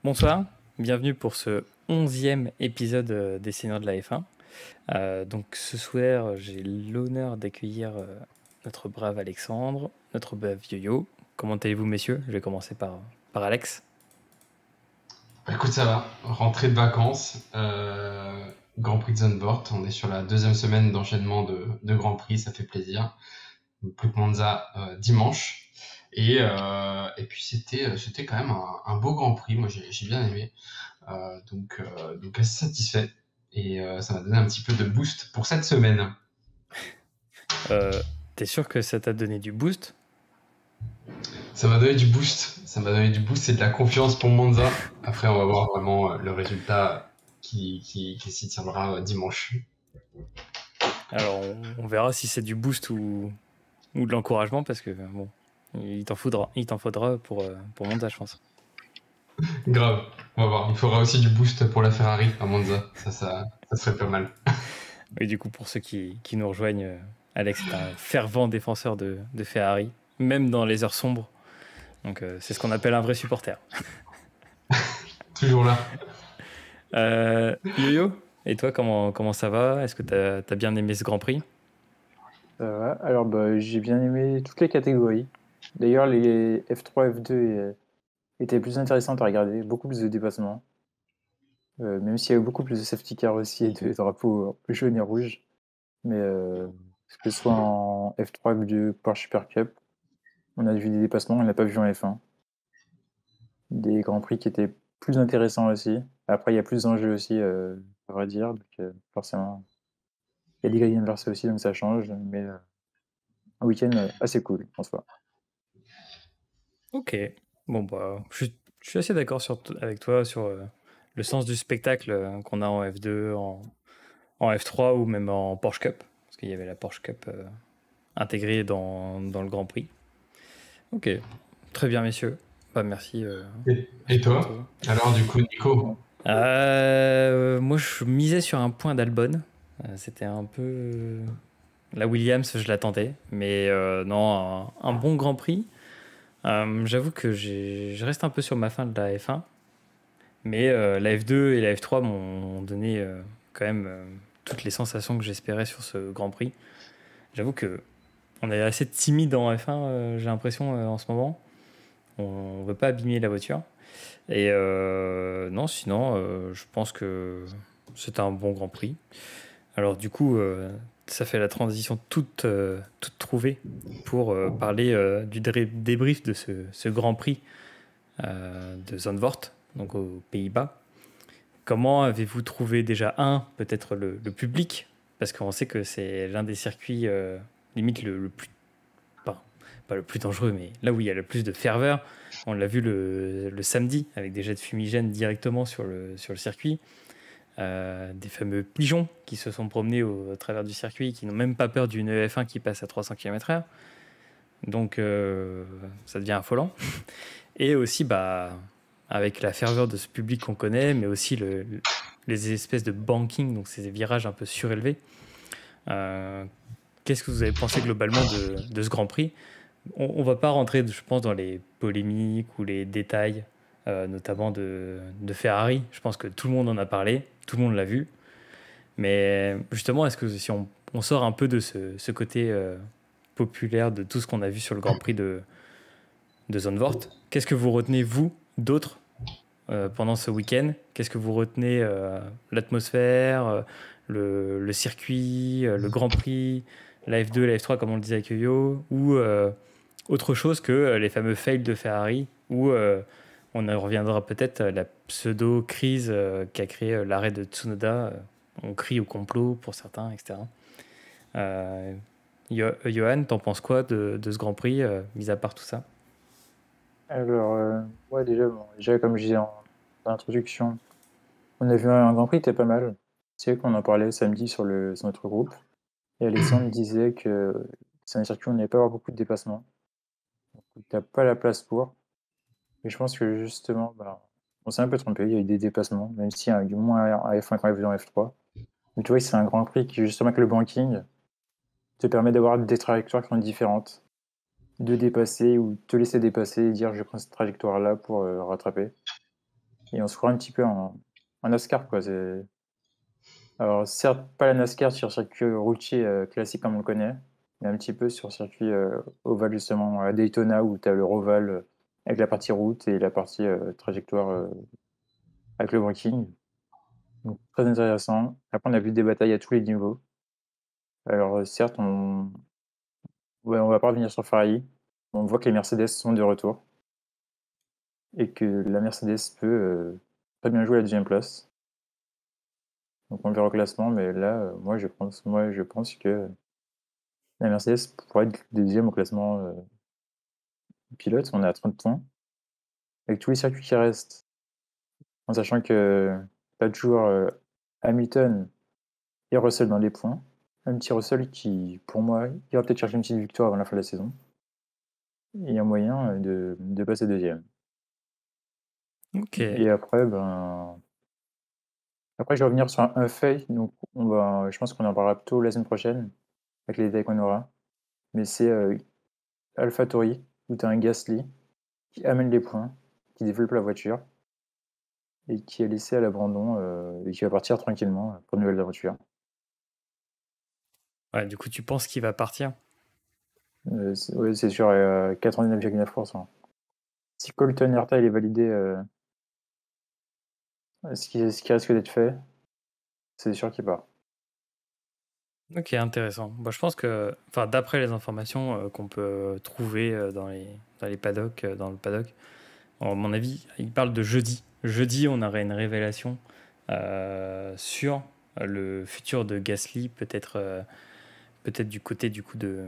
Bonsoir, bienvenue pour ce 11e épisode des Seigneurs de la F1. Donc ce soir, j'ai l'honneur d'accueillir notre brave Alexandre, notre brave Yo-Yo. Comment allez-vous, messieurs? Je vais commencer par Alex. Bah, écoute, ça va. Rentrée de vacances, Grand Prix de Zandvoort. On est sur la deuxième semaine d'enchaînement de Grand Prix, ça fait plaisir. Plus que Monza dimanche. Et puis c'était quand même un beau Grand Prix. Moi, j'ai bien aimé. Donc assez satisfait. Et ça m'a donné un petit peu de boost pour cette semaine. T'es sûr que ça t'a donné du boost? Ça m'a donné du boost. Ça m'a donné du boost et de la confiance pour Monza. Après, on va voir vraiment le résultat qui s'y tiendra dimanche. Alors on verra si c'est du boost ou de l'encouragement parce que bon, il t'en faudra pour Monza, je pense. Grave, on va voir. Il faudra aussi du boost pour la Ferrari à Monza. Ça serait pas mal. Et du coup, pour ceux qui nous rejoignent, Alex est un fervent défenseur de Ferrari, même dans les heures sombres. Donc c'est ce qu'on appelle un vrai supporter. Toujours là. Yo-Yo, et toi, comment ça va? Est-ce que t'as bien aimé ce Grand Prix? Ça va. Alors, j'ai bien aimé toutes les catégories. D'ailleurs, les F3, F2 étaient plus intéressantes à regarder, beaucoup plus de dépassements. Même s'il y a eu beaucoup plus de safety car aussi et de drapeaux jaunes et rouges. Mais que ce soit en F3, F2, Porsche Super Cup, on a vu des dépassements qu'on n'a pas vu en F1. Des grands prix qui étaient plus intéressants aussi. Après, il y a plus d'enjeux aussi, à vrai dire. Donc, forcément, il y a des grilles inversées aussi, donc ça change. Mais un week-end assez cool en soi. Ok. Bon, bah, je suis assez d'accord avec toi sur le sens du spectacle qu'on a en F2, en F3 ou même en Porsche Cup. Parce qu'il y avait la Porsche Cup intégrée dans le Grand Prix. Ok. Très bien, messieurs. Bah, merci, Et merci pour votre... toi? Alors, du coup, Nico? Moi, je misais sur un point d'Albon. C'était un peu... la Williams, je l'attendais. Mais non, un bon Grand Prix. J'avoue que je reste un peu sur ma fin de la F1. Mais la F2 et la F3 m'ont donné quand même toutes les sensations que j'espérais sur ce Grand Prix. J'avoue que on est assez timide en F1, j'ai l'impression, en ce moment. On ne veut pas abîmer la voiture. Et non, sinon, je pense que c'était un bon Grand Prix. Alors du coup, ça fait la transition toute trouvée pour parler du débrief de ce Grand Prix de Zandvoort, donc aux Pays-Bas. Comment avez-vous trouvé déjà peut-être le public? Parce qu'on sait que c'est l'un des circuits limite le plus, pas le plus dangereux, mais là où il y a le plus de ferveur. On l'a vu le samedi avec des jets de fumigène directement sur le circuit. Des fameux pigeons qui se sont promenés au travers du circuit, qui n'ont même pas peur d'une F1 qui passe à 300 km/h. Donc ça devient affolant. Et aussi, avec la ferveur de ce public qu'on connaît, mais aussi les espèces de banking, donc ces virages un peu surélevés. Euh, Qu'est-ce que vous avez pensé globalement de ce Grand Prix? On ne va pas rentrer, je pense, dans les polémiques ou les détails, notamment de Ferrari. Je pense que tout le monde en a parlé, tout le monde l'a vu. Mais justement, est-ce que si on sort un peu de ce côté populaire de tout ce qu'on a vu sur le Grand Prix de Zandvoort, qu'est-ce que vous retenez, vous, d'autres, pendant ce week-end? Qu'est-ce que vous retenez? L'atmosphère, le circuit, le Grand Prix, la F2, la F3, comme on le disait avec Yo, ou autre chose que les fameux fails de Ferrari, où on en reviendra peut-être à la pseudo-crise qu'a créé l'arrêt de Tsunoda. On crie au complot pour certains, etc. Euh, Johan, t'en penses quoi de ce Grand Prix, mis à part tout ça? Alors, ouais, déjà, comme je disais dans l'introduction, on a vu un Grand Prix qui était pas mal. C'est vrai qu'on en parlait samedi sur notre groupe. Et Alexandre disait que c'est un circuit où on n'allait pas avoir beaucoup de dépassements. Donc, t'as pas la place pour. Mais je pense que justement, on s'est un peu trompé. Il y a eu des dépassements, même s'il y a eu moins en F1 qu'en F2 en F3. Mais tu vois, c'est un Grand Prix qui, justement, avec le banking, te permet d'avoir des trajectoires qui sont différentes. De dépasser ou te laisser dépasser et dire je prends cette trajectoire-là pour rattraper. Et on se croit un petit peu en NASCAR, quoi. Alors, certes, pas la NASCAR sur circuit routier classique comme on le connaît, mais un petit peu sur circuit ovale, justement, à Daytona, où tu as le roval avec la partie route et la partie trajectoire avec le braking. Donc, très intéressant. Après, on a vu des batailles à tous les niveaux. Alors, certes, ouais, on va pas revenir sur Ferrari. On voit que les Mercedes sont de retour et que la Mercedes peut très bien jouer la deuxième place. Donc, on verra au classement, mais là, moi, je pense que la Mercedes pourrait être deuxième au classement pilote. On est à 30 points. Avec tous les circuits qui restent, en sachant que tu as toujours Hamilton et Russell dans les points. Un petit Russell qui, pour moi, il va peut-être chercher une petite victoire avant la fin de la saison. Il y a moyen de passer deuxième. Ok. Et après, après, je vais revenir sur un fait. Donc, je pense qu'on en parlera plutôt la semaine prochaine avec les détails qu'on aura. Mais c'est AlphaTauri, où tu as un Gasly qui amène les points, qui développe la voiture et qui est laissé à l'abandon et qui va partir tranquillement pour une nouvelle aventure. Ouais, du coup, tu penses qu'il va partir? Ouais, c'est sûr, 99,9%. Si Colton Herta il est validé, ce qui risque d'être fait, c'est sûr qu'il part. Ok, intéressant. Bah, je pense que, enfin, d'après les informations qu'on peut trouver dans les paddocks, dans le paddock, à mon avis, il parle de jeudi. Jeudi, on aurait une révélation sur le futur de Gasly, peut-être du côté du coup de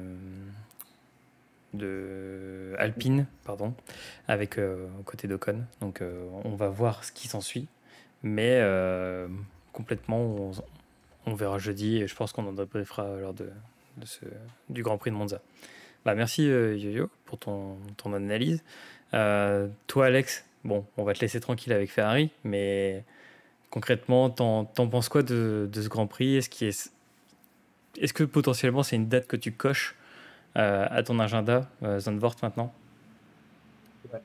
Alpine, pardon, avec côté d'Ocon. Donc on va voir ce qui s'ensuit. Mais complètement, on verra jeudi et je pense qu'on en débriefera lors du Grand Prix de Monza. Bah, merci Yo-Yo pour ton analyse. Toi Alex, bon, on va te laisser tranquille avec Ferrari, mais concrètement, t'en penses quoi de ce Grand Prix? Est-ce que potentiellement c'est une date que tu coches à ton agenda, Zandvoort maintenant? Ouais.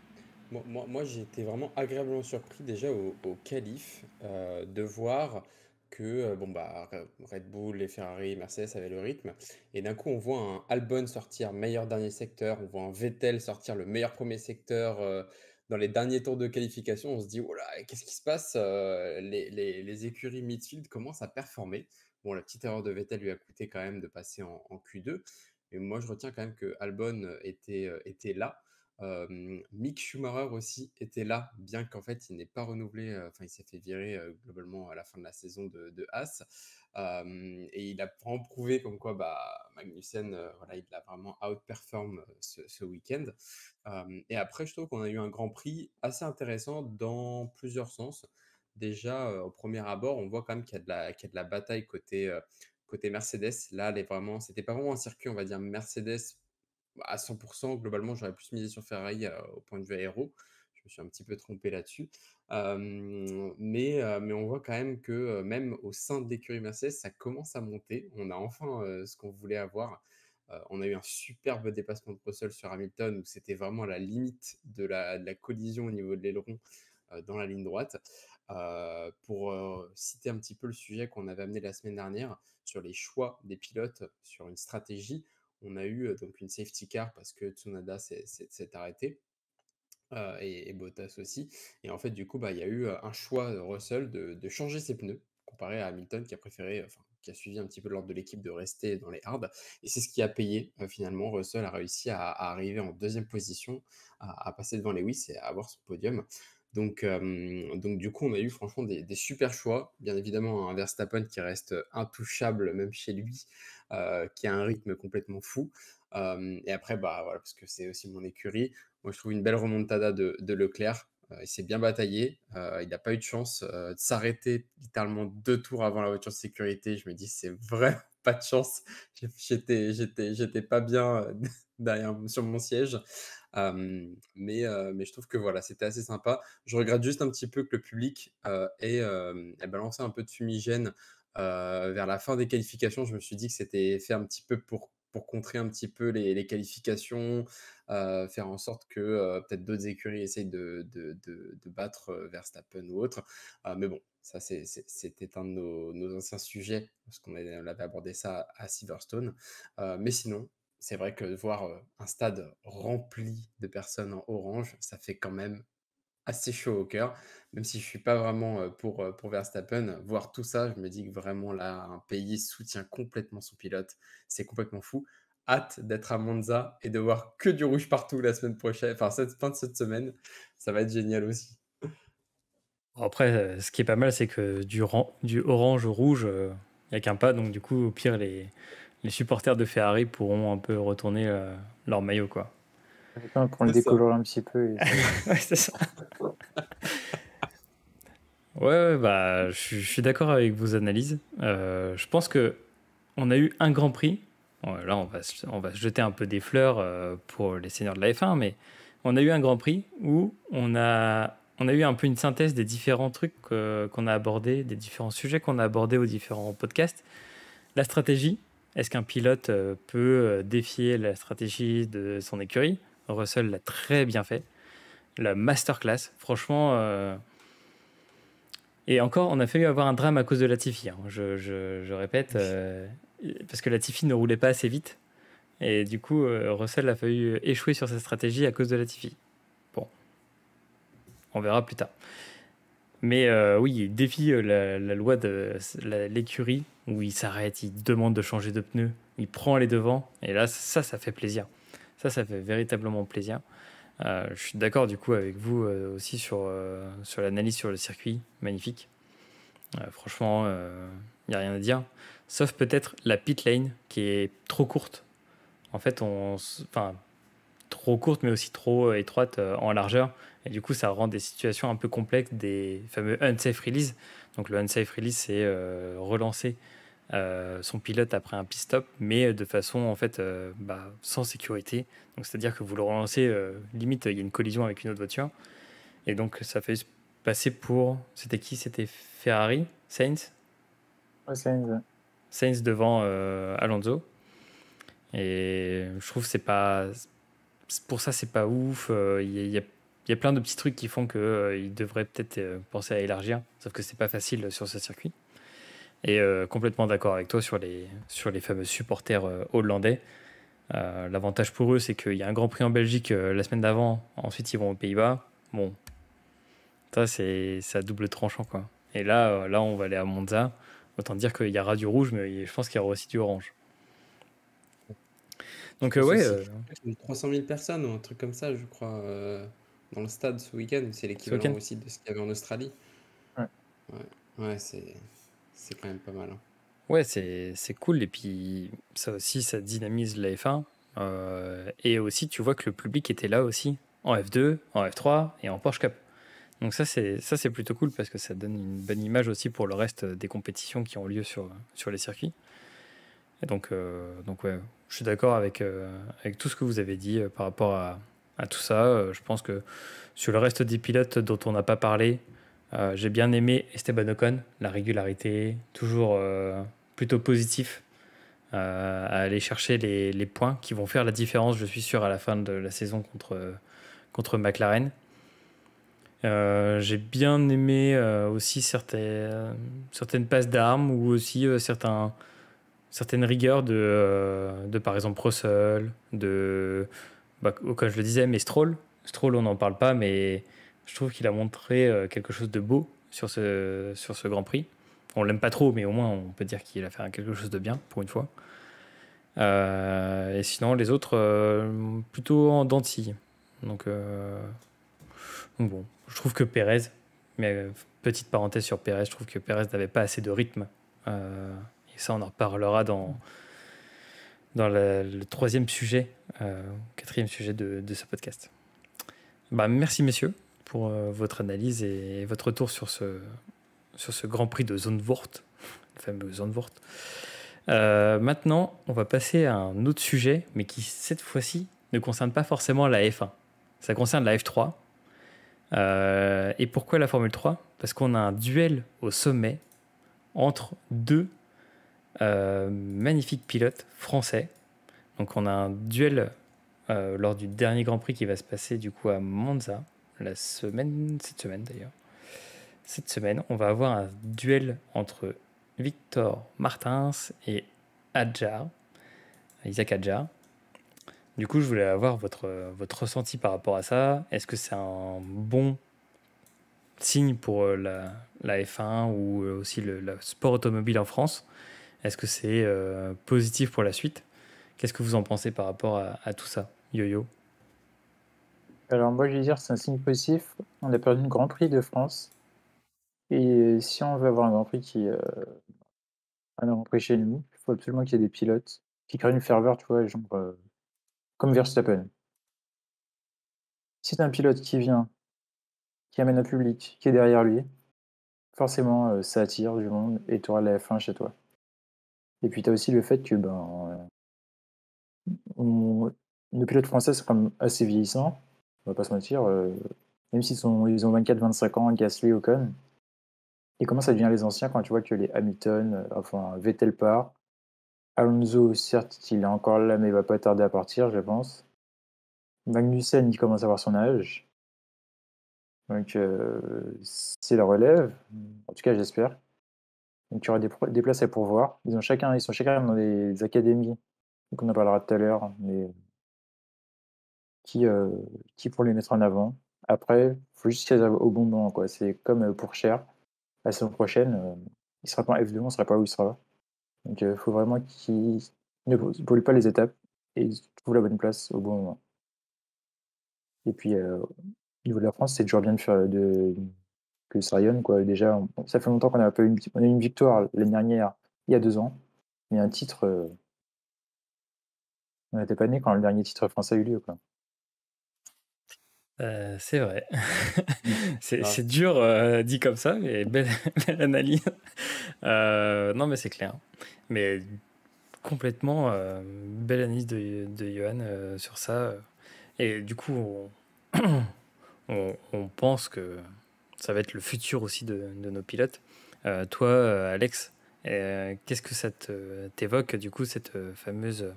Moi, j'ai été vraiment agréablement surpris déjà au qualif de voir que bon, bah, Red Bull, les Ferrari, Mercedes avaient le rythme. Et d'un coup, on voit un Albon sortir meilleur dernier secteur, on voit un Vettel sortir le meilleur premier secteur dans les derniers tours de qualification. On se dit, oh là, qu'est-ce qui se passe? Les écuries midfield commencent à performer. Bon, la petite erreur de Vettel lui a coûté quand même de passer en Q2. Mais moi, je retiens quand même que Albon était là. Mick Schumacher aussi était là, bien qu'en fait il n'ait pas renouvelé, enfin il s'est fait virer globalement à la fin de la saison de Haas. Et il a vraiment prouvé comme quoi bah, Magnussen, voilà, il a vraiment outperform ce week-end. Et après, je trouve qu'on a eu un Grand Prix assez intéressant dans plusieurs sens. Déjà, au premier abord, on voit quand même qu'il y a de la bataille côté Mercedes. Là, c'était pas vraiment un circuit, on va dire Mercedes à 100%. Globalement, j'aurais plus misé sur Ferrari au point de vue aéro. Je me suis un petit peu trompé là-dessus. Mais on voit quand même que même au sein de l'écurie Mercedes, ça commence à monter. On a enfin ce qu'on voulait avoir. On a eu un superbe dépassement de Russell sur Hamilton où c'était vraiment à la limite de la collision au niveau de l'aileron dans la ligne droite. Pour citer un petit peu le sujet qu'on avait amené la semaine dernière sur les choix des pilotes, sur une stratégie, on a eu donc une safety car parce que Tsunoda s'est arrêté. Et Bottas aussi. Et en fait, du coup, bah, il y a eu un choix de Russell de changer ses pneus, comparé à Hamilton qui a préféré, enfin, qui a suivi un petit peu l'ordre de l'équipe de rester dans les hards. Et c'est ce qui a payé finalement. Russell a réussi à arriver en deuxième position, à passer devant Lewis et à avoir son podium. Donc du coup, on a eu franchement des super choix. Bien évidemment, un Verstappen qui reste intouchable, même chez lui, qui a un rythme complètement fou. Et après, bah, voilà, parce que c'est aussi mon écurie, moi, je trouve une belle remontada de Leclerc. Il s'est bien bataillé. Il n'a pas eu de chance de s'arrêter littéralement 2 tours avant la voiture de sécurité. Je me dis, c'est vraiment pas de chance. J'étais pas bien sur mon siège. Mais je trouve que voilà, c'était assez sympa. Je regrette juste un petit peu que le public ait balancé un peu de fumigène vers la fin des qualifications. Je me suis dit que c'était fait un petit peu pour pour contrer un petit peu les qualifications, faire en sorte que peut-être d'autres écuries essayent de battre Verstappen ou autre. Mais bon, ça c'était un de nos anciens sujets, parce qu'on avait abordé ça à Silverstone. Mais sinon, c'est vrai que voir un stade rempli de personnes en orange, ça fait quand même assez chaud au cœur, même si je suis pas vraiment pour Verstappen. Voir tout ça, je me dis que vraiment là, un pays soutient complètement son pilote. C'est complètement fou. Hâte d'être à Monza et de voir que du rouge partout la semaine prochaine, enfin cette fin de cette semaine. Ça va être génial aussi. Après, ce qui est pas mal, c'est que du orange au rouge, il n'y a qu'un pas. Donc, du coup, au pire, les supporters de Ferrari pourront un peu retourner leur maillot, quoi. Pour le C'est ça. décolorer un petit peu. Ouais, c'est ça. Ouais, bah, je suis d'accord avec vos analyses. Je pense que on a eu un Grand Prix. Bon, là, on va se jeter un peu des fleurs pour les seigneurs de la F1, mais on a eu un Grand Prix où on a eu un peu une synthèse des différents trucs qu'on a abordés, des différents sujets qu'on a abordés aux différents podcasts. La stratégie, est-ce qu'un pilote peut défier la stratégie de son écurie? Russell l'a très bien fait. La masterclass, franchement. Et encore, on a failli avoir un drame à cause de Latifi. Hein. Je répète, parce que Latifi ne roulait pas assez vite. Et du coup, Russell a failli échouer sur sa stratégie à cause de Latifi. Bon, on verra plus tard. Mais oui, il défie la loi de l'écurie, où il s'arrête, il demande de changer de pneus, il prend les devants. Et là, ça fait plaisir. Ça fait véritablement plaisir. Je suis d'accord du coup avec vous aussi sur l'analyse sur le circuit, magnifique. Franchement, il n'y a rien à dire. Sauf peut-être la pit lane qui est trop courte. En fait, enfin, trop courte mais aussi trop étroite en largeur. Et du coup, ça rend des situations un peu complexes, des fameux unsafe release. Donc le unsafe release, c'est relancer son pilote après un pit stop, mais de façon en fait sans sécurité. Donc c'est-à-dire que vous le relancez, limite il y a une collision avec une autre voiture, et donc ça fait passer pour, c'était qui? C'était Ferrari, Sainz, Ouais, Sainz. Sainz devant Alonso. Et je trouve que c'est pas, pour ça c'est pas ouf. Il y a plein de petits trucs qui font que il devrait peut-être penser à élargir, sauf que c'est pas facile sur ce circuit. Et complètement d'accord avec toi sur les fameux supporters hollandais. L'avantage pour eux, c'est qu'il y a un Grand Prix en Belgique la semaine d'avant. Ensuite, ils vont aux Pays-Bas. Bon, ça, c'est à double tranchant, quoi. Et là, on va aller à Monza. Autant dire qu'il y aura du rouge, mais je pense qu'il y aura aussi du orange. Donc, Je pense ouais, aussi qu'il y a 300 000 personnes ou un truc comme ça, je crois, dans le stade ce week-end. C'est l'équivalent week-end. aussi de ce qu'il y avait en Australie. Ouais. Ouais, c'est quand même pas mal. Hein. Ouais, c'est cool. Et puis, ça aussi, ça dynamise la F1. Et aussi, tu vois que le public était là aussi, en F2, en F3 et en Porsche Cup. Donc ça c'est plutôt cool parce que ça donne une bonne image aussi pour le reste des compétitions qui ont lieu sur les circuits. Et donc ouais, je suis d'accord avec tout ce que vous avez dit par rapport à tout ça. Je pense que sur le reste des pilotes dont on n'a pas parlé, j'ai bien aimé Esteban Ocon, la régularité, toujours plutôt positif à aller chercher les points qui vont faire la différence, je suis sûr, à la fin de la saison contre McLaren. J'ai bien aimé aussi certaines passes d'armes ou aussi certaines rigueurs de par exemple Russell, comme je le disais, mais Stroll. Stroll, on n'en parle pas, mais je trouve qu'il a montré quelque chose de beau sur ce Grand Prix. On l'aime pas trop, mais au moins on peut dire qu'il a fait quelque chose de bien pour une fois. Et sinon, les autres, plutôt en dents de scie. Donc bon, je trouve que Pérez, mais petite parenthèse sur Pérez, je trouve que Pérez n'avait pas assez de rythme. Et ça, on en reparlera dans le troisième sujet, quatrième sujet de ce podcast. Merci messieurs pour votre analyse et votre retour sur ce Grand Prix de Zandvoort, le fameux Zandvoort. Maintenant, on va passer à un autre sujet, mais qui cette fois-ci ne concerne pas forcément la F1. Ça concerne la F3. Et pourquoi la Formule 3? Parce qu'on a un duel au sommet entre deux magnifiques pilotes français. Donc on a un duel lors du dernier Grand Prix qui va se passer du coup à Monza, cette semaine d'ailleurs. Cette semaine, on va avoir un duel entre Victor Martins et Isaac Adjar. Du coup, je voulais avoir votre ressenti par rapport à ça. Est-ce que c'est un bon signe pour la F1 ou aussi le sport automobile en France? Est-ce que c'est positif pour la suite? Qu'est-ce que vous en pensez par rapport à tout ça, Yo-Yo? Alors moi, je vais dire c'est un signe positif. On a perdu le Grand Prix de France. Et si on veut avoir un Grand Prix un Grand Prix chez nous, il faut absolument qu'il y ait des pilotes qui créent une ferveur, tu vois, genre comme Verstappen. Si tu un pilote qui vient, qui amène un public, qui est derrière lui, forcément ça attire du monde et tu auras la F1 chez toi. Et puis tu as aussi le fait que on- nos pilotes français sont quand même assez vieillissants, on va pas se mentir, même ils ont 24-25 ans, Gasly, Ocon, et comment ça devient les anciens quand tu vois que les Hamilton, enfin Vettel part, Alonso, certes, il est encore là, mais il va pas tarder à partir, je pense. Magnussen, il commence à avoir son âge, donc c'est la relève, en tout cas j'espère. Donc il y aura des places à pourvoir. Ils sont chacun dans des académies, donc on en parlera tout à l'heure, mais qui, euh, qui pour les mettre en avant. Après, il faut juste qu'ils arrivent au bon moment, quoi. C'est comme pour Cher, la saison prochaine, il sera pas en F2, on ne sera pas où il sera. Donc il faut vraiment qu'il ne pollue pas les étapes et trouve la bonne place au bon moment. Et puis, au niveau de la France, c'est toujours bien de faire que ça rayonne, quoi. Déjà, ça fait longtemps qu'on n'a pas eu on a eu une victoire l'année dernière, il y a 2 ans, mais un titre, on n'était pas né quand le dernier titre français a eu lieu, quoi. C'est vrai. Mm. C'est Ah, c'est dur dit comme ça, mais belle, belle analyse. Non, mais c'est clair. Mais complètement belle analyse de Johan sur ça. Et du coup, on pense que ça va être le futur aussi de nos pilotes. Toi, Alex, qu'est-ce que ça t'évoque, du coup, cette fameuse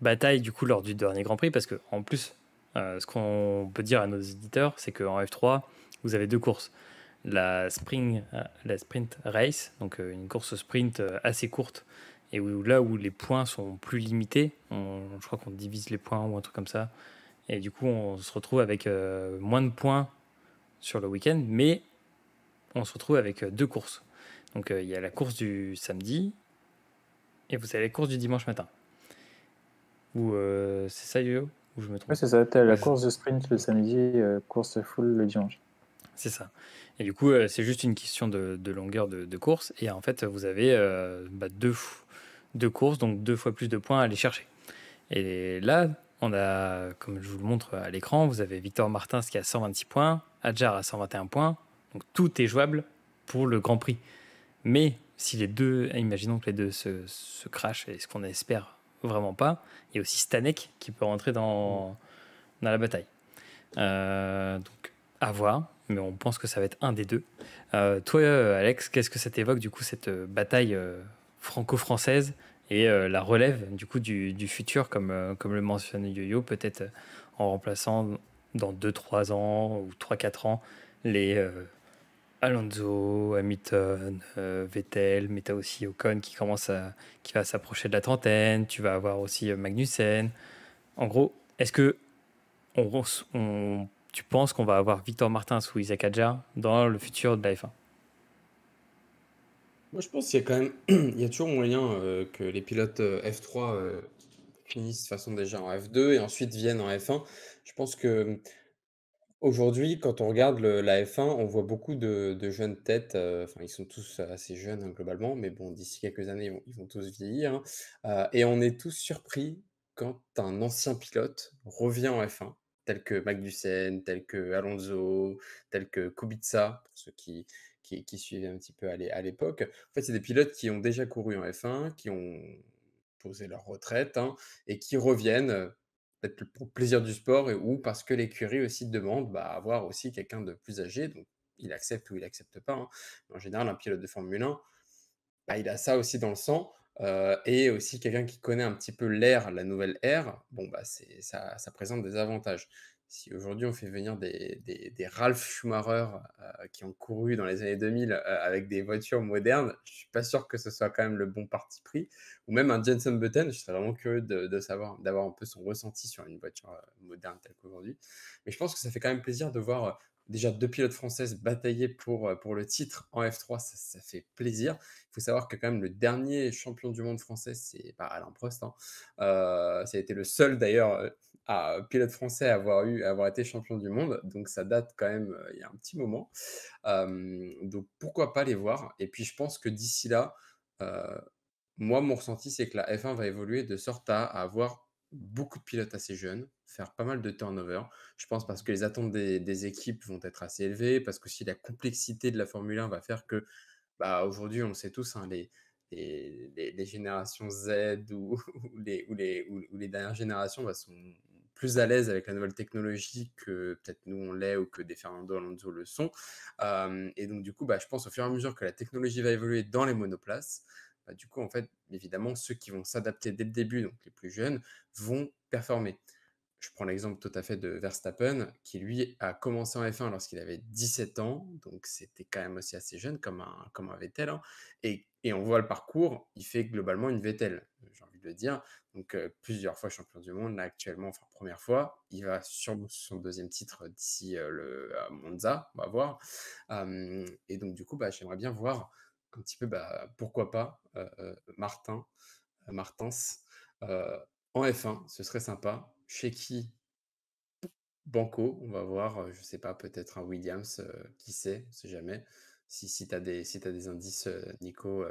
bataille du coup lors du dernier Grand Prix? Parce que en plus, ce qu'on peut dire à nos éditeurs, c'est qu'en F3, vous avez deux courses. La sprint race, donc une course sprint assez courte, et là où les points sont plus limités, je crois qu'on divise les points ou un truc comme ça, et du coup on se retrouve avec moins de points sur le week-end, mais on se retrouve avec deux courses. Donc il y a la course du samedi, et vous avez la course du dimanche matin. Ou c'est ça, Yo? Ou je me Ouais, trompe? c'est ça, t'as la Ouais, course de sprint le samedi, course full le dimanche. c'est ça. Et du coup, c'est juste une question de longueur de course. Et en fait, vous avez deux courses, donc deux fois plus de points à aller chercher. Et là, on a, comme je vous le montre à l'écran, vous avez Victor Martins qui a 126 points, Adjar à 121 points. Donc tout est jouable pour le Grand Prix. Mais si les deux, imaginons que les deux se crashent, et ce qu'on espère vraiment pas, il y a aussi Stanek qui peut rentrer dans la bataille. Donc à voir, mais on pense que ça va être un des deux. Toi, Alex, qu'est-ce que ça t'évoque du coup cette bataille franco-française et la relève du coup du futur, comme le mentionne Yo-Yo, peut-être en remplaçant dans 2-3 ans ou 3-4 ans les Alonso, Hamilton, Vettel, mais tu as aussi Ocon qui va s'approcher de la trentaine. Tu vas avoir aussi Magnussen. En gros, est-ce que tu penses qu'on va avoir Victor Martins ou Isaac Adjar dans le futur de la F1? moi, je pense qu'il y a quand même, il y a toujours moyen que les pilotes F3 finissent de façon déjà en F2 et ensuite viennent en F1. Je pense que aujourd'hui, quand on regarde la F1, on voit beaucoup de jeunes têtes. Enfin, ils sont tous assez jeunes hein, globalement, mais bon, d'ici quelques années, ils vont tous vieillir, hein. Et on est tous surpris quand un ancien pilote revient en F1, tel que Magnussen, tel que Alonso, tel que Kubica, pour ceux qui suivaient un petit peu à l'époque. En fait, c'est des pilotes qui ont déjà couru en F1, qui ont posé leur retraite hein, et qui reviennent. Peut-être pour le plaisir du sport ou parce que l'écurie aussi demande bah, avoir aussi quelqu'un de plus âgé, donc il accepte ou il accepte pas, hein. Mais en général, un pilote de Formule 1, bah, il a ça aussi dans le sang. et aussi quelqu'un qui connaît un petit peu l'ère, la nouvelle ère, bon, bah, ça présente des avantages. Si aujourd'hui on fait venir des Ralf Schumacher qui ont couru dans les années 2000 avec des voitures modernes, je suis pas sûr que ce soit quand même le bon parti pris. Ou même un Jenson Button, je serais vraiment curieux de savoir, d'avoir un peu son ressenti sur une voiture moderne telle qu'aujourd'hui. Mais je pense que ça fait quand même plaisir de voir déjà 2 pilotes françaises batailler pour le titre en F3, ça fait plaisir. Il faut savoir que quand même le dernier champion du monde français, c'est Alain Prost, hein. Ça a été le seul d'ailleurs pilote français à avoir été champion du monde, donc ça date quand même il y a un petit moment. Donc pourquoi pas les voir. Et puis je pense que d'ici là, euh, moi mon ressenti c'est que la F1 va évoluer de sorte à avoir beaucoup de pilotes assez jeunes, faire pas mal de turnover. Je pense parce que les attentes des équipes vont être assez élevées, parce que si la complexité de la Formule 1 va faire que bah, aujourd'hui, on le sait tous, hein, les générations Z ou les dernières générations sont plus à l'aise avec la nouvelle technologie que peut-être nous on l'est ou que des Fernando Alonso le sont. Et donc, du coup, bah, je pense au fur et à mesure que la technologie va évoluer dans les monoplaces, bah, du coup, en fait, évidemment, ceux qui vont s'adapter dès le début, donc les plus jeunes, vont performer. Je prends l'exemple tout à fait de Verstappen, qui lui a commencé en F1 lorsqu'il avait 17 ans, donc c'était quand même aussi assez jeune comme un Vettel, hein. Et on voit le parcours, il fait globalement une Vettel, j'ai envie de le dire. Donc plusieurs fois champion du monde, là actuellement, enfin première fois, il va sur son deuxième titre d'ici à Monza, on va voir. Et donc du coup, bah, j'aimerais bien voir un petit peu, bah, pourquoi pas, Martins euh, en F1, ce serait sympa. Chez qui Banco, on va voir, je sais pas, peut-être un Williams, qui sait, on sait jamais. Si tu as des indices, Nico,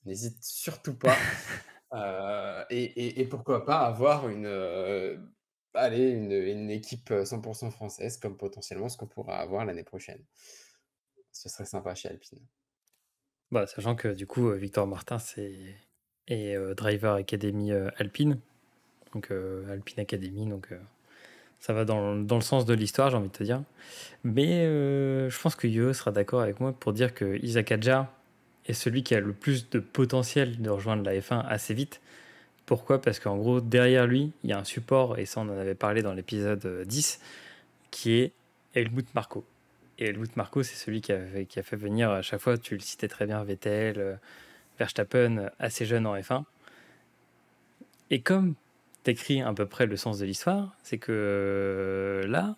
n'hésite surtout pas. Et pourquoi pas avoir allez, une équipe 100% française, comme potentiellement ce qu'on pourra avoir l'année prochaine. Ce serait sympa chez Alpine. Bah, sachant que du coup, Victor Martin est driver Academy Alpine, donc Alpine Academy, donc ça va dans le sens de l'histoire, j'ai envie de te dire. Mais je pense que Yo sera d'accord avec moi pour dire que Isaac Hadjar est celui qui a le plus de potentiel de rejoindre la F1 assez vite. Pourquoi? Parce qu'en gros, derrière lui, il y a un support, et ça on en avait parlé dans l'épisode 10, qui est Helmut Marko. Et Helmut Marko, c'est celui qui a fait venir à chaque fois, tu le citais très bien, Vettel, Verstappen, assez jeune en F1. Et comme t'écris à peu près le sens de l'histoire, c'est que là,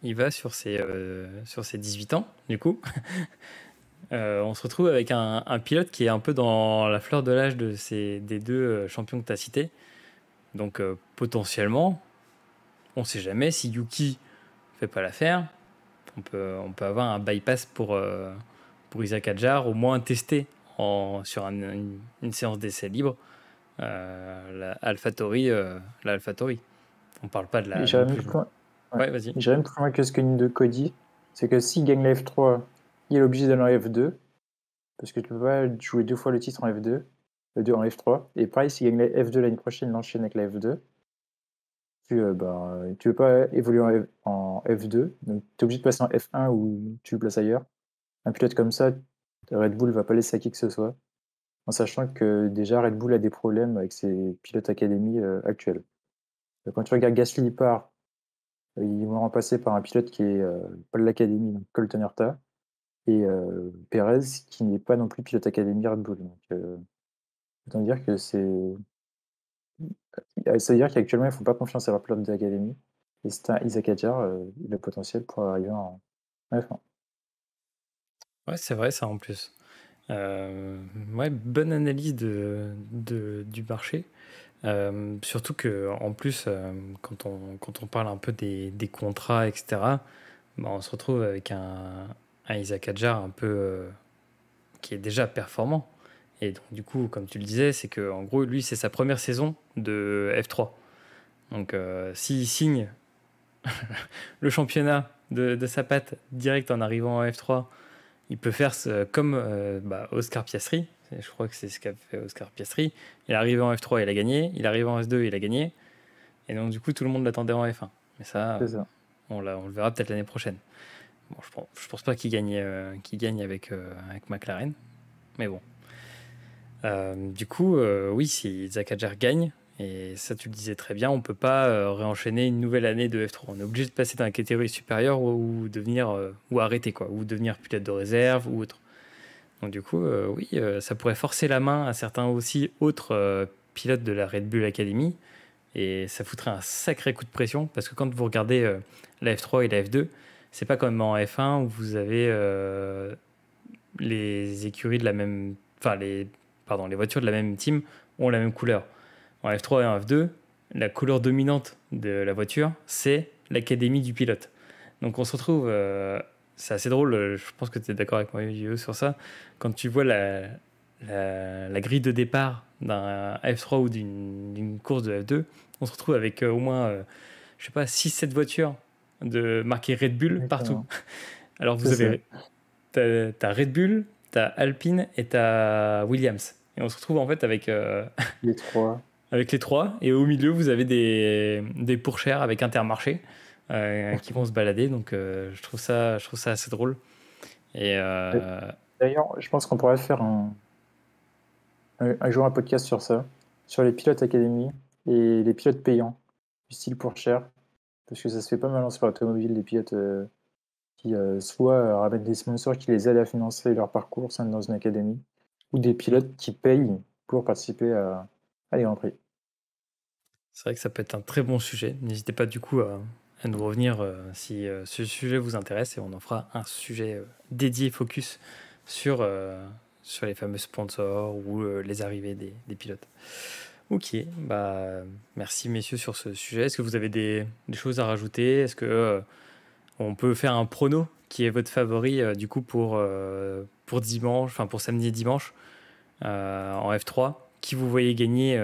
il va sur ses 18 ans, du coup. On se retrouve avec un pilote qui est un peu dans la fleur de l'âge des deux champions que tu as cités. Donc potentiellement, on ne sait jamais si Yuki fait pas l'affaire. On peut avoir un bypass pour Isaac Hadjar, au moins tester sur une séance d'essai libre la AlphaTauri. On parle pas de Et la non j'irais même plus. plus loin. Ouais. Ouais, vas-y. Et j'irais même plus loin que ce que de Cody. C'est que s'il gagne la F3, il est obligé d'aller en F2. Parce que tu peux pas jouer 2 fois le titre en F2. Le 2 en F3. Et pareil, s'il gagne la F2 l'année prochaine, il enchaîne avec la F2. Tu veux pas évoluer en F2. Donc tu es obligé de passer en F1 ou tu le places ailleurs. Un pilote comme ça, Red Bull va pas laisser à qui que ce soit. En sachant que déjà Red Bull a des problèmes avec ses pilotes académie actuels. Quand tu regardes Gasly, il part. Ils vont remplacer par un pilote qui est pas de l'académie, donc Colton Herta, et Perez, qui n'est pas non plus pilote académie Red Bull. Donc, autant dire que ça veut dire qu'actuellement, ils ne font pas confiance à leur pilote d'académie. Et c'est un Isaac Hadjar, il a le potentiel pour arriver en F1. Ouais, c'est vrai ça en plus. Ouais, bonne analyse du marché. Surtout que en plus, quand on parle un peu des contrats, etc., bah, on se retrouve avec un Isaac Hadjar un peu qui est déjà performant. Et donc du coup, comme tu le disais, c'est que en gros, lui, c'est sa première saison de F3. Donc s'il signe le championnat de sa patte direct en arrivant en F3, il peut faire comme Oscar Piastri. Je crois que c'est ce qu'a fait Oscar Piastri. Il est arrivé en F3, il a gagné. Il est arrivé en S2, il a gagné. Et donc, du coup, tout le monde l'attendait en F1. Mais ça, C'est ça. on le verra peut-être l'année prochaine. Bon, je pense pas qu'il gagne avec McLaren. Mais bon. Du coup, oui, si Zach Hadjar gagne, et ça tu le disais très bien, on peut pas réenchaîner une nouvelle année de F3. On est obligé de passer dans la catégorie supérieure ou devenir ou arrêter quoi, ou devenir pilote de réserve ou autre. Donc du coup, oui, ça pourrait forcer la main à certains aussi autres pilotes de la Red Bull Academy, et ça foutrait un sacré coup de pression parce que quand vous regardez la F3 et la F2, c'est pas comme en F1 où vous avez les écuries de la même, enfin les voitures de la même team ont la même couleur. En F3 et en F2, la couleur dominante de la voiture, c'est l'académie du pilote. Donc on se retrouve, c'est assez drôle, je pense que tu es d'accord avec moi Yo, sur ça, quand tu vois la grille de départ d'un F3 ou d'une course de F2, on se retrouve avec au moins, je sais pas, 6-7 voitures marquées Red Bull partout. Exactement. Alors vous C'est ça. avez t'as Red Bull, t'as Alpine et t'as Williams. Et on se retrouve en fait Les trois. avec les trois. Et au milieu, vous avez des pourchères avec Intermarché qui vont se balader. Donc je trouve ça assez drôle. Et D'ailleurs, je pense qu'on pourrait faire un jour un podcast sur ça, sur les pilotes académie et les pilotes payants, du style pour cher, parce que ça se fait pas mal en sport automobile, les pilotes qui soit ramènent des sponsors qui les aident à financer leur parcours au sein dans une académie, ou des pilotes qui payent pour participer à des Grands Prix. c'est vrai que ça peut être un très bon sujet. N'hésitez pas du coup à nous revenir si ce sujet vous intéresse et on en fera un sujet dédié focus sur les fameux sponsors ou les arrivées des pilotes. Ok, bah merci messieurs sur ce sujet. Est-ce que vous avez des choses à rajouter? Est-ce que on peut faire un prono qui est votre favori du coup pour dimanche, enfin pour samedi et dimanche en F3? Qui vous voyez gagner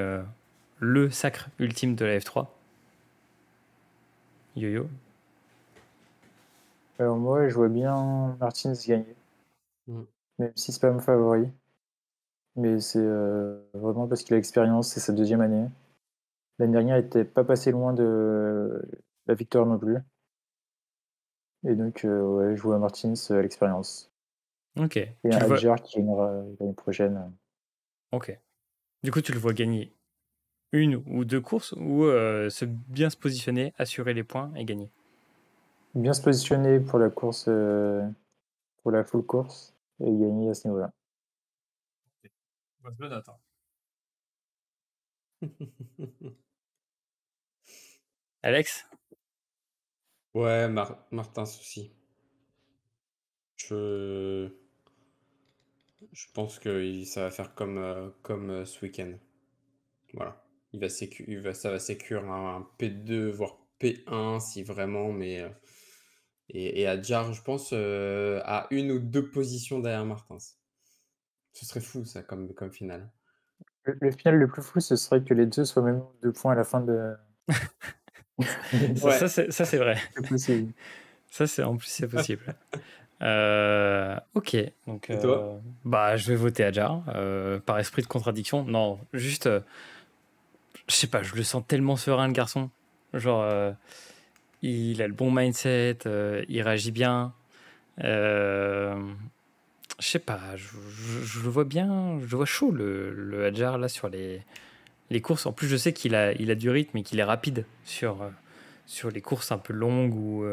le sacre ultime de la F3? Yo-yo. Alors moi, je vois bien Martins gagner, Mm. même si c'est pas mon favori, mais c'est vraiment parce qu'il a l'expérience, c'est sa deuxième année. L'année dernière, il n'était pas passé loin de la victoire non plus. Et donc, ouais, je vois Martins à l'expérience. Ok. Et Tu un le vois. Hadjar qui gagnera l'année prochaine. Ok. Du coup, tu le vois gagner une ou deux courses ou bien se positionner, assurer les points et gagner. Bien se positionner pour la course, pour la full course, et gagner à ce niveau-là. Je le note. Alex? Ouais, Martin Souci. Je... je pense que ça va faire comme ce week-end. Voilà. Ça va sécure un P2, voire P1 si vraiment, mais. Et Hadjar, je pense, à une ou deux positions derrière Martins. Ce serait fou, ça, comme finale. Le final le plus fou, ce serait que les deux soient même 2 points à la fin de. Ça, Ouais. c'est vrai. C'est possible. En plus, c'est possible. Ok, donc Et toi? bah, je vais voter Hadjar par esprit de contradiction. Non, juste, je sais pas, je le sens tellement serein, le garçon. Genre, il a le bon mindset, il réagit bien. Euh, je sais pas, je le vois bien, je le vois chaud, le Hadjar, là, sur les courses. En plus, je sais il a du rythme et qu'il est rapide sur les courses un peu longues ou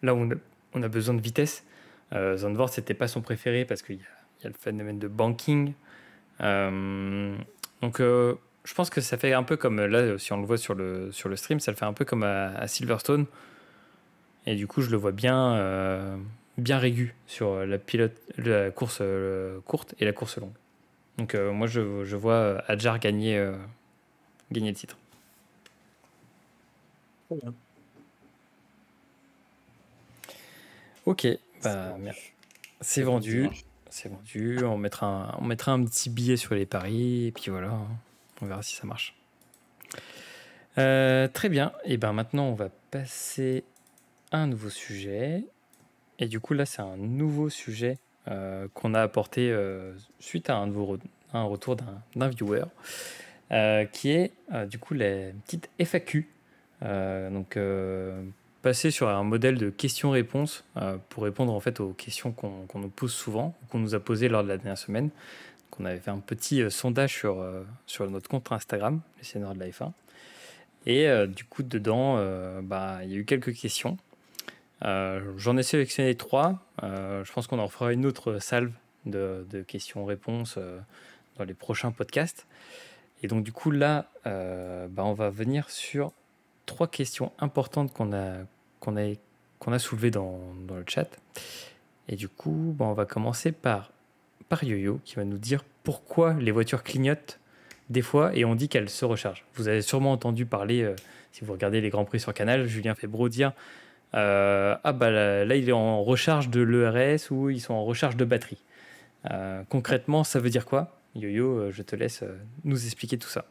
là où on a besoin de vitesse. Zandvoort, c'était pas son préféré parce qu'il y a le phénomène de banking. Donc, je pense que ça fait un peu comme là, si on le voit sur le stream, ça le fait un peu comme à Silverstone. Et du coup, je le vois bien régu sur la course courte et la course longue. Donc, moi, je vois Hadjar gagner le titre. Très bien. Ok, C'est bah, vendu. c'est Réponse vendu. dimanche. C'est vendu. On mettra un petit billet sur les paris. Et puis voilà, hein. On verra si ça marche. Très bien. Et ben maintenant, on va passer à un nouveau sujet. Et du coup, là, c'est un nouveau sujet qu'on a apporté suite à un retour d'un viewer. Qui est du coup la petite FAQ. Donc, passer sur un modèle de questions-réponses pour répondre en fait aux questions qu'on nous pose souvent, qu'on nous a posées lors de la dernière semaine. qu'on avait fait un petit sondage sur notre compte Instagram, les seniors de la F1. Et du coup, dedans, il y a eu quelques questions. J'en ai sélectionné 3. Je pense qu'on en fera une autre salve de questions-réponses dans les prochains podcasts. Et donc, du coup, là, on va venir sur 3 questions importantes qu'on a soulevées dans le chat. Et du coup, on va commencer par Yo-Yo qui va nous dire pourquoi les voitures clignotent des fois et on dit qu'elles se rechargent. Vous avez sûrement entendu parler, si vous regardez les Grands Prix sur Canal, Julien Febvre dire là, il est en recharge de l'ERS ou ils sont en recharge de batterie. Concrètement, ça veut dire quoi? Yo-Yo, je te laisse nous expliquer tout ça.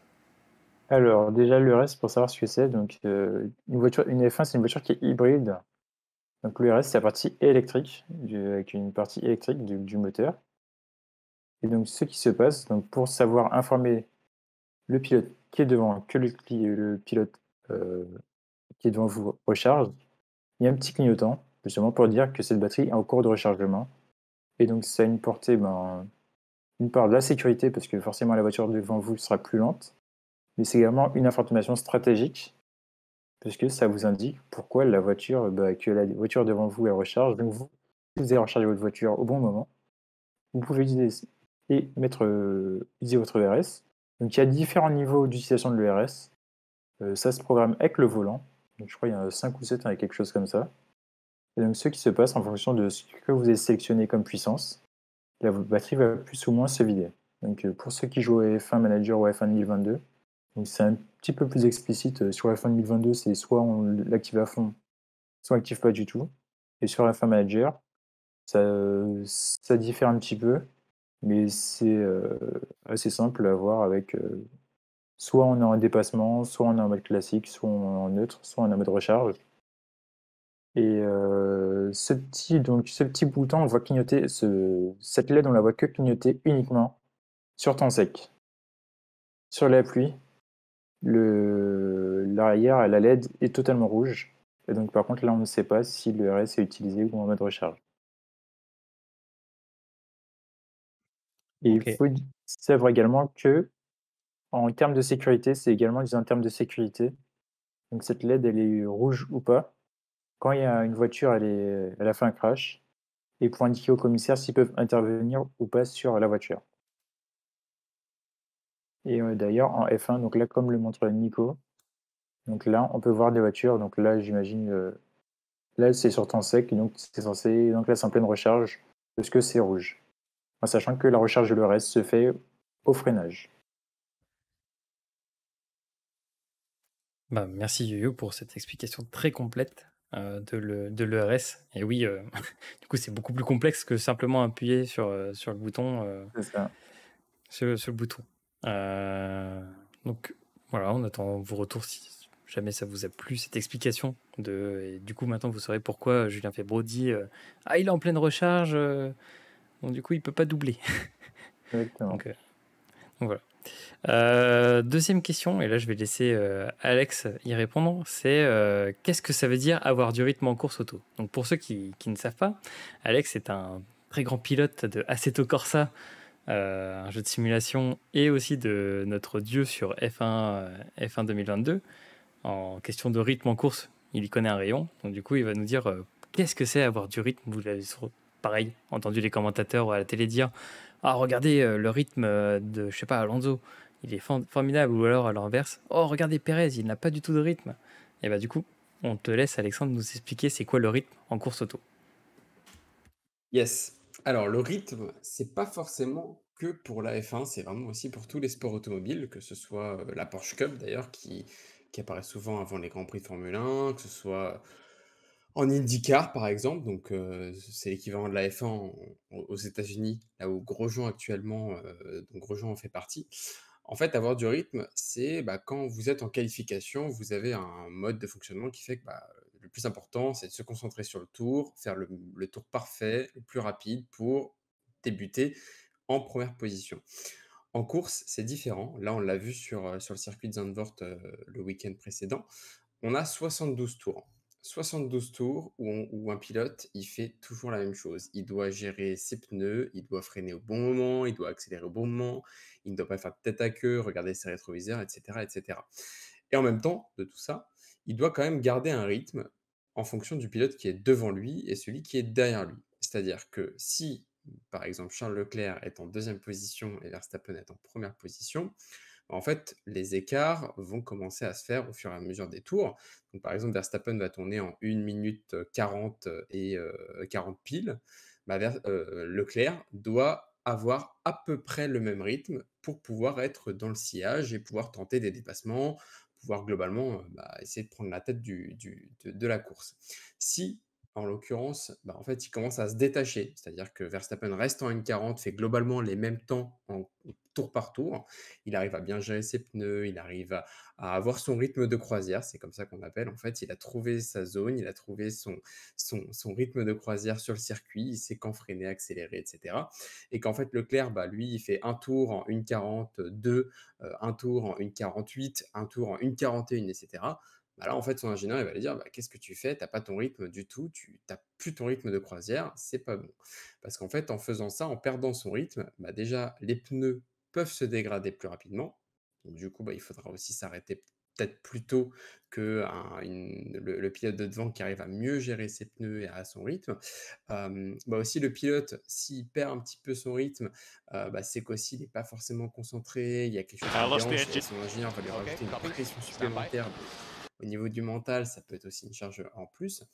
Alors, déjà, le reste, pour savoir ce que c'est, donc une F1, c'est une voiture qui est hybride. Donc, le reste, c'est la partie électrique, avec une partie électrique du moteur. Et donc, ce qui se passe, donc, pour savoir informer le pilote qui est devant, que le pilote qui est devant vous recharge, il y a un petit clignotant, justement, pour dire que cette batterie est en cours de rechargement. Et donc, ça a une portée, une part de la sécurité, parce que forcément, la voiture devant vous sera plus lente. Mais c'est également une information stratégique, parce que ça vous indique pourquoi la voiture, que la voiture devant vous, elle recharge. Donc, vous allez recharger votre voiture au bon moment. Vous pouvez utiliser et utiliser votre ERS. Donc, il y a différents niveaux d'utilisation de l'ERS. Ça se programme avec le volant. Donc, je crois qu'il y en a 5 ou 7 avec quelque chose comme ça. Et donc, ce qui se passe en fonction de ce que vous avez sélectionné comme puissance, la batterie va plus ou moins se vider. Donc, pour ceux qui jouent à F1 Manager ou à F1 2022, donc c'est un petit peu plus explicite. Sur F1 2022, c'est soit on l'active à fond, soit on l'active pas du tout. Et sur F1 Manager, ça diffère un petit peu, mais c'est assez simple à voir avec soit on est en dépassement, soit on est en mode classique, soit on est en neutre, soit on est en mode recharge. Et ce petit bouton, on voit clignoter, cette LED, on la voit que clignoter uniquement sur temps sec. Sur la pluie, l'arrière, la LED est totalement rouge. Et donc par contre, là, on ne sait pas si le RS est utilisé ou en mode recharge. Et il Ok. faut savoir également que, en termes de sécurité, c'est également en termes de sécurité. Donc cette LED, elle est rouge ou pas. Quand il y a une voiture, elle a fait un crash, et pour indiquer aux commissaires s'ils peuvent intervenir ou pas sur la voiture. Et d'ailleurs, en F1, donc là, comme le montre Nico, donc là, on peut voir des voitures. Donc là, j'imagine, là, c'est sur temps sec, donc c'est censé, donc là, c'est en pleine recharge, parce que c'est rouge. En sachant que la recharge de l'ERS se fait au freinage. Merci Yo-Yo pour cette explication très complète de l'ERS. Et oui, du coup, c'est beaucoup plus complexe que simplement appuyer sur le bouton. C'est ça. Sur le bouton. Donc voilà, on attend vos retours si jamais ça vous a plu cette explication. Et du coup, maintenant, vous saurez pourquoi Julien Febvre dit il est en pleine recharge, donc du coup, il peut pas doubler. Exactement. donc voilà. Deuxième question, et là je vais laisser Alex y répondre, c'est qu'est-ce que ça veut dire avoir du rythme en course auto? Donc pour ceux qui ne savent pas, Alex est un très grand pilote de Assetto Corsa, un jeu de simulation, et aussi de notre dieu sur F1 2022. En question de rythme en course, il y connaît un rayon, donc du coup il va nous dire qu'est-ce que c'est avoir du rythme. Vous l'avez pareil entendu les commentateurs à la télé dire regardez le rythme de, je sais pas, Alonso, il est formidable, ou alors à l'inverse, regardez Pérez, il n'a pas du tout de rythme. Et du coup, on te laisse, Alexandre, nous expliquer c'est quoi le rythme en course auto. Yes. Alors, le rythme, c'est pas forcément que pour la F1, c'est vraiment aussi pour tous les sports automobiles, que ce soit la Porsche Cup d'ailleurs, qui apparaît souvent avant les Grands Prix de Formule 1, que ce soit en IndyCar par exemple, donc c'est l'équivalent de la F1 aux États-Unis, là où Grosjean actuellement, donc Grosjean en fait partie. En fait, avoir du rythme, c'est quand vous êtes en qualification, vous avez un mode de fonctionnement qui fait que le plus important, c'est de se concentrer sur le tour, faire le tour parfait, le plus rapide pour débuter en première position. En course, c'est différent. Là, on l'a vu sur le circuit de Zandvoort le week-end précédent. On a 72 tours. 72 tours où un pilote, il fait toujours la même chose. Il doit gérer ses pneus, il doit freiner au bon moment, il doit accélérer au bon moment, il ne doit pas faire de tête à queue, regarder ses rétroviseurs, etc., etc. Et en même temps de tout ça, il doit quand même garder un rythme en fonction du pilote qui est devant lui et celui qui est derrière lui. C'est-à-dire que si, par exemple, Charles Leclerc est en deuxième position et Verstappen est en première position, en fait, les écarts vont commencer à se faire au fur et à mesure des tours. Donc, par exemple, Verstappen va tourner en 1 minute 40 et 40 piles. Leclerc doit avoir à peu près le même rythme pour pouvoir être dans le sillage et pouvoir tenter des dépassements, pouvoir globalement essayer de prendre la tête de la course. Si, en l'occurrence, en fait, il commence à se détacher, c'est-à-dire que Verstappen reste en 1,40, fait globalement les mêmes temps en tour par tour, il arrive à bien gérer ses pneus, il arrive à avoir son rythme de croisière, c'est comme ça qu'on appelle. En fait, il a trouvé sa zone, il a trouvé son rythme de croisière sur le circuit, il sait quand freiner, accélérer, etc. Et qu'en fait, Leclerc, lui, il fait un tour en 1,42, un tour en 1,48, un tour en 1,41, etc. Là, en fait, son ingénieur, il va lui dire, qu'est-ce que tu fais? Tu n'as pas ton rythme du tout, tu n'as plus ton rythme de croisière, c'est pas bon. Parce qu'en fait, en faisant ça, en perdant son rythme, déjà, les pneus peuvent se dégrader plus rapidement. Donc, du coup, il faudra aussi s'arrêter peut-être plus tôt que le pilote de devant qui arrive à mieux gérer ses pneus et à son rythme. Aussi, le pilote, s'il perd un petit peu son rythme, c'est qu'aussi, il n'est pas forcément concentré, il y a quelque chose qui le dérange, et son ingénieur va lui rajouter une pression supplémentaire. Au niveau du mental, ça peut être aussi une charge en plus.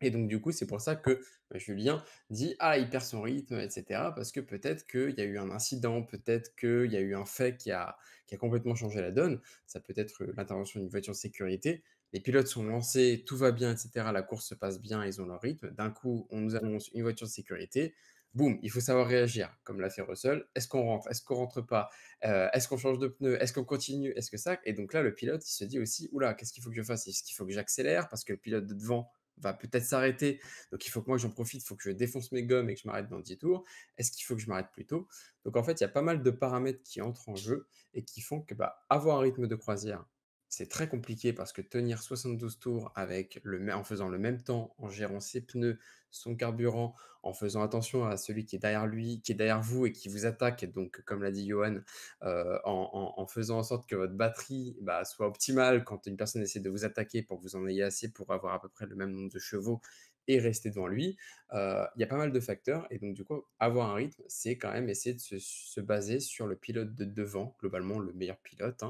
Et donc, du coup, c'est pour ça que Julien dit il perd son rythme, etc. Parce que peut-être qu'il y a eu un incident, peut-être qu'il y a eu un fait qui a complètement changé la donne. Ça peut être l'intervention d'une voiture de sécurité. Les pilotes sont lancés, tout va bien, etc. La course se passe bien, ils ont leur rythme. D'un coup, on nous annonce une voiture de sécurité. Boum, il faut savoir réagir, comme l'a fait Russell. Est-ce qu'on rentre? Est-ce qu'on rentre pas? Est-ce qu'on change de pneu? Est-ce qu'on continue? Est-ce que ça? Et donc là, le pilote, il se dit aussi, oula, qu'est-ce qu'il faut que je fasse? Est-ce qu'il faut que j'accélère? Parce que le pilote de devant va peut-être s'arrêter. Donc, il faut que moi, j'en profite, il faut que je défonce mes gommes et que je m'arrête dans 10 tours. Est-ce qu'il faut que je m'arrête plus tôt? Donc, en fait, il y a pas mal de paramètres qui entrent en jeu et qui font que avoir un rythme de croisière, c'est très compliqué parce que tenir 72 tours en faisant le même temps, en gérant ses pneus, son carburant, en faisant attention à celui qui est derrière lui, qui est derrière vous et qui vous attaque. Et donc, comme l'a dit Johan, en faisant en sorte que votre batterie soit optimale quand une personne essaie de vous attaquer pour que vous en ayez assez pour avoir à peu près le même nombre de chevaux et rester devant lui. Il y a pas mal de facteurs. Et donc, du coup, avoir un rythme, c'est quand même essayer de se baser sur le pilote de devant, globalement le meilleur pilote,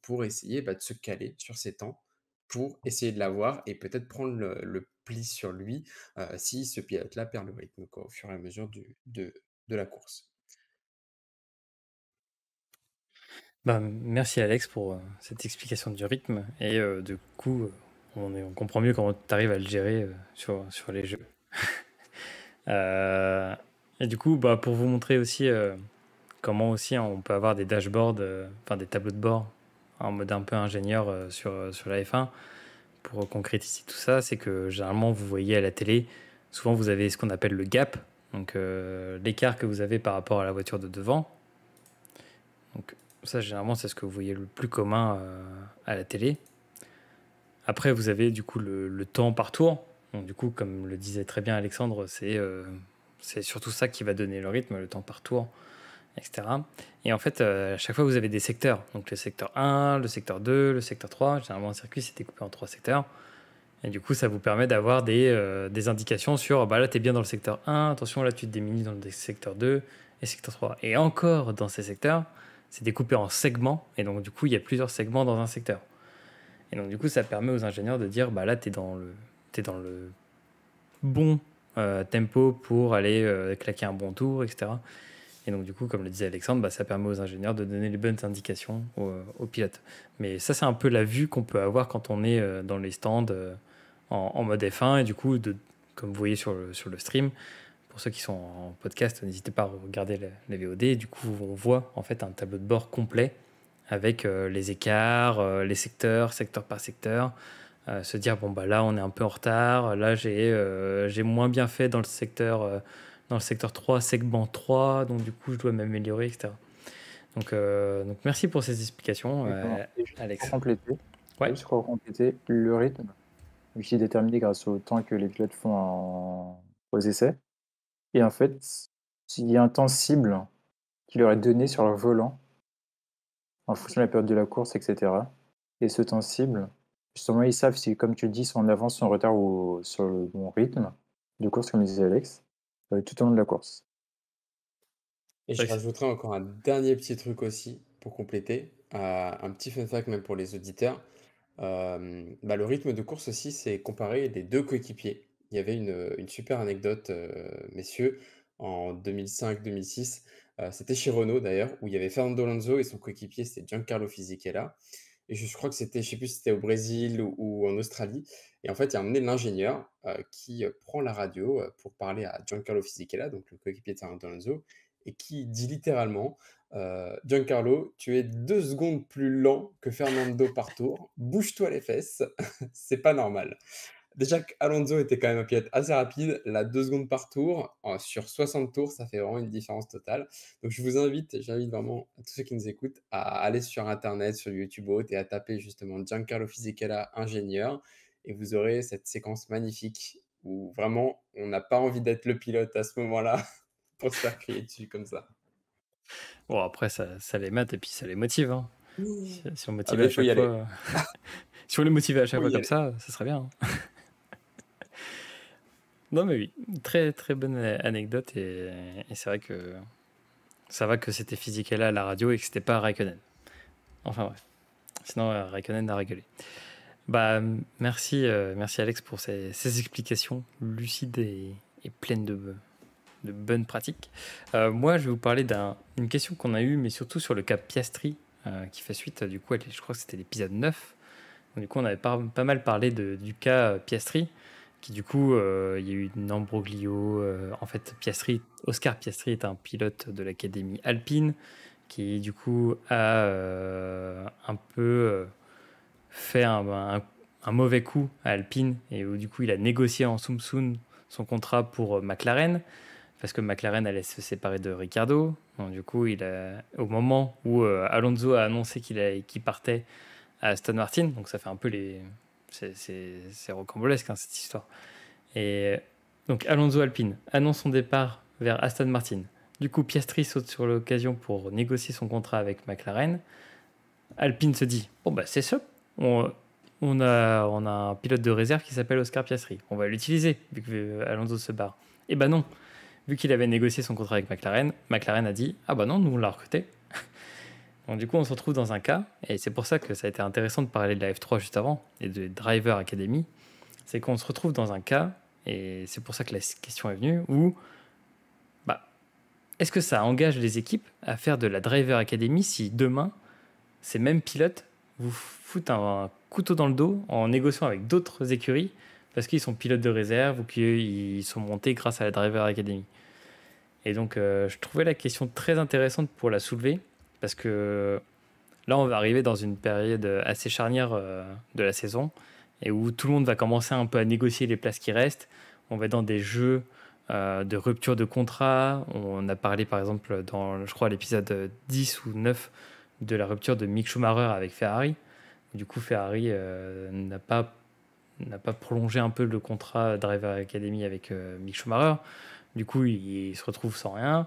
pour essayer de se caler sur ses temps, pour essayer de l'avoir et peut-être prendre le pli sur lui si ce pilote-là perd le rythme au fur et à mesure de la course. Merci Alex pour cette explication du rythme. Et du coup, on comprend mieux comment tu arrives à le gérer sur les jeux. Et du coup, pour vous montrer aussi comment aussi on peut avoir des dashboards, des tableaux de bord en mode un peu ingénieur sur la F1. Pour concrétiser tout ça, c'est que généralement, vous voyez à la télé, souvent vous avez ce qu'on appelle le gap, donc l'écart que vous avez par rapport à la voiture de devant. Donc ça, généralement, c'est ce que vous voyez le plus commun à la télé. Après, vous avez du coup le temps par tour. Donc du coup, comme le disait très bien Alexandre, c'est surtout ça qui va donner le rythme, le temps par tour, etc. Et en fait, à chaque fois, vous avez des secteurs. Donc le secteur 1, le secteur 2, le secteur 3. Généralement, un circuit, c'est découpé en 3 secteurs. Et du coup, ça vous permet d'avoir des indications sur là, tu es bien dans le secteur 1, attention, là, tu te diminues dans le secteur 2 et secteur 3. Et encore, dans ces secteurs, c'est découpé en segments. Et donc, du coup, il y a plusieurs segments dans un secteur. Et donc, du coup, ça permet aux ingénieurs de dire là, tu es dans le bon tempo pour aller claquer un bon tour, etc. Et donc, du coup, comme le disait Alexandre, ça permet aux ingénieurs de donner les bonnes indications aux pilotes. Mais ça, c'est un peu la vue qu'on peut avoir quand on est dans les stands en mode F1. Et du coup, comme vous voyez sur le stream, pour ceux qui sont en podcast, n'hésitez pas à regarder les VOD. Et du coup, on voit en fait un tableau de bord complet avec les écarts, les secteur par secteur. Se dire, là, on est un peu en retard. Là, j'ai moins bien fait dans le secteur 3, segment 3. Donc, du coup, je dois m'améliorer, etc. Donc, merci pour ces explications, Alex. Pour compléter, Ouais. juste pour compléter le rythme. qui est déterminé grâce au temps que les pilotes font aux essais. Et en fait, il y a un temps cible qui leur est donné sur leur volant en fonction de la période de la course, etc. Et ce temps cible, justement, ils savent si, comme tu le dis, sont en avance, sont en retard ou sur le bon rythme de course, comme disait Alex, tout au long de la course. Et je rajouterai encore un dernier petit truc aussi pour compléter, un petit fun fact même pour les auditeurs. Le rythme de course aussi, c'est comparer les deux coéquipiers. Il y avait une super anecdote, messieurs, en 2005-2006. C'était chez Renault d'ailleurs, où il y avait Fernando Alonso et son coéquipier, c'était Giancarlo Fisichella. Et je crois que c'était, je sais plus si c'était au Brésil ou en Australie. Et en fait, il y a emmené l'ingénieur qui prend la radio pour parler à Giancarlo Fisichella, donc le coéquipier de Fernando Alonso, et qui dit littéralement Giancarlo, tu es 2 secondes plus lent que Fernando par tour, bouge-toi les fesses, c'est pas normal. Déjà qu'Alonso était quand même un pilote assez rapide, là 2 secondes par tour, sur 60 tours, ça fait vraiment une différence totale. Donc j'invite vraiment à tous ceux qui nous écoutent à aller sur Internet, sur YouTube et à taper justement Giancarlo Fisichella ingénieur, et vous aurez cette séquence magnifique où vraiment on n'a pas envie d'être le pilote à ce moment-là pour se faire crier dessus comme ça. Bon, après, ça les mate et puis ça les motive. Hein. Si on motive à faut y chaque aller. fois, si on les motivait à chaque Faut fois y comme aller. ça serait bien. Hein. Non, mais oui, très très bonne anecdote et c'est vrai que ça va que c'était Fisichella à la radio et que c'était pas Raikkonen. Enfin bref, sinon Raikkonen a rigolé. Bah merci, merci Alex pour ces explications lucides et pleines de bonnes pratiques. Moi, je vais vous parler d'une question qu'on a eue, mais surtout sur le cas Piastri, qui fait suite, du coup, je crois que c'était l'épisode 9. Donc, du coup, on avait pas mal parlé du cas Piastri, qui du coup, il y a eu une embroglio. En fait, Oscar Piastri est un pilote de l'académie Alpine, qui du coup a un peu fait un mauvais coup à Alpine, et où du coup, il a négocié en soum son contrat pour McLaren, parce que McLaren allait se séparer de Ricardo. Donc, du coup, au moment où Alonso a annoncé qu'il partait à Aston Martin, donc ça fait un peu c'est rocambolesque hein, cette histoire. Et donc Alonso Alpine annonce son départ vers Aston Martin. Du coup, Piastri saute sur l'occasion pour négocier son contrat avec McLaren. Alpine se dit bon bah c'est ça, on a un pilote de réserve qui s'appelle Oscar Piastri, on va l'utiliser vu que Alonso se barre. Et bah non, vu qu'il avait négocié son contrat avec McLaren, McLaren a dit ah bah non, nous on l'a recruté. Donc du coup on se retrouve dans un cas, et c'est pour ça que ça a été intéressant de parler de la F3 juste avant et de Driver Academy, c'est qu'on se retrouve dans un cas, et c'est pour ça que la question est venue, où bah, est-ce que ça engage les équipes à faire de la Driver Academy si demain ces mêmes pilotes vous foutent un couteau dans le dos en négociant avec d'autres écuries parce qu'ils sont pilotes de réserve ou qu'ils sont montés grâce à la Driver Academy. Et donc, je trouvais la question très intéressante pour la soulever parce que là, on va arriver dans une période assez charnière de la saison et où tout le monde va commencer un peu à négocier les places qui restent. On va être dans des jeux de rupture de contrat. On a parlé, par exemple, dans, je crois, l'épisode 10 ou 9 de la rupture de Mick Schumacher avec Ferrari. Du coup, Ferrari n'a pas prolongé un peu le contrat Driver Academy avec Mick Schumacher. Du coup, il se retrouve sans rien.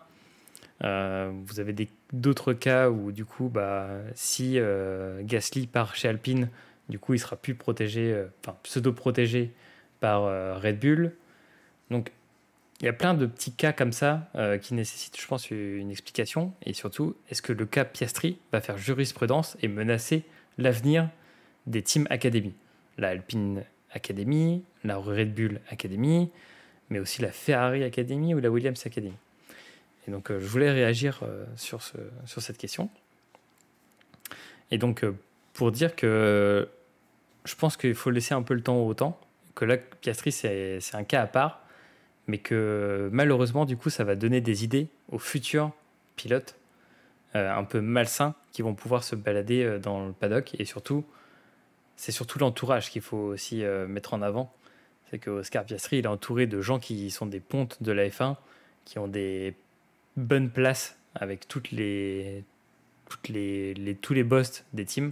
Vous avez d'autres cas où, du coup, si Gasly part chez Alpine, du coup, il sera plus protégé, pseudo-protégé par Red Bull. Donc, il y a plein de petits cas comme ça qui nécessitent, je pense, une explication. Et surtout, est-ce que le cas Piastri va faire jurisprudence et menacer l'avenir des Team Academy, la Alpine Academy, la Red Bull Academy, mais aussi la Ferrari Academy ou la Williams Academy. Et donc, je voulais réagir sur cette question. Et donc, pour dire que je pense qu'il faut laisser un peu le temps au temps, que là, Piastri, c'est un cas à part, mais que malheureusement, du coup, ça va donner des idées aux futurs pilotes un peu malsains qui vont pouvoir se balader dans le paddock. Et surtout, c'est surtout l'entourage qu'il faut aussi mettre en avant. C'est que Oscar Piastri, il est entouré de gens qui sont des pontes de la F1, qui ont des bonnes places avec tous les boss des teams.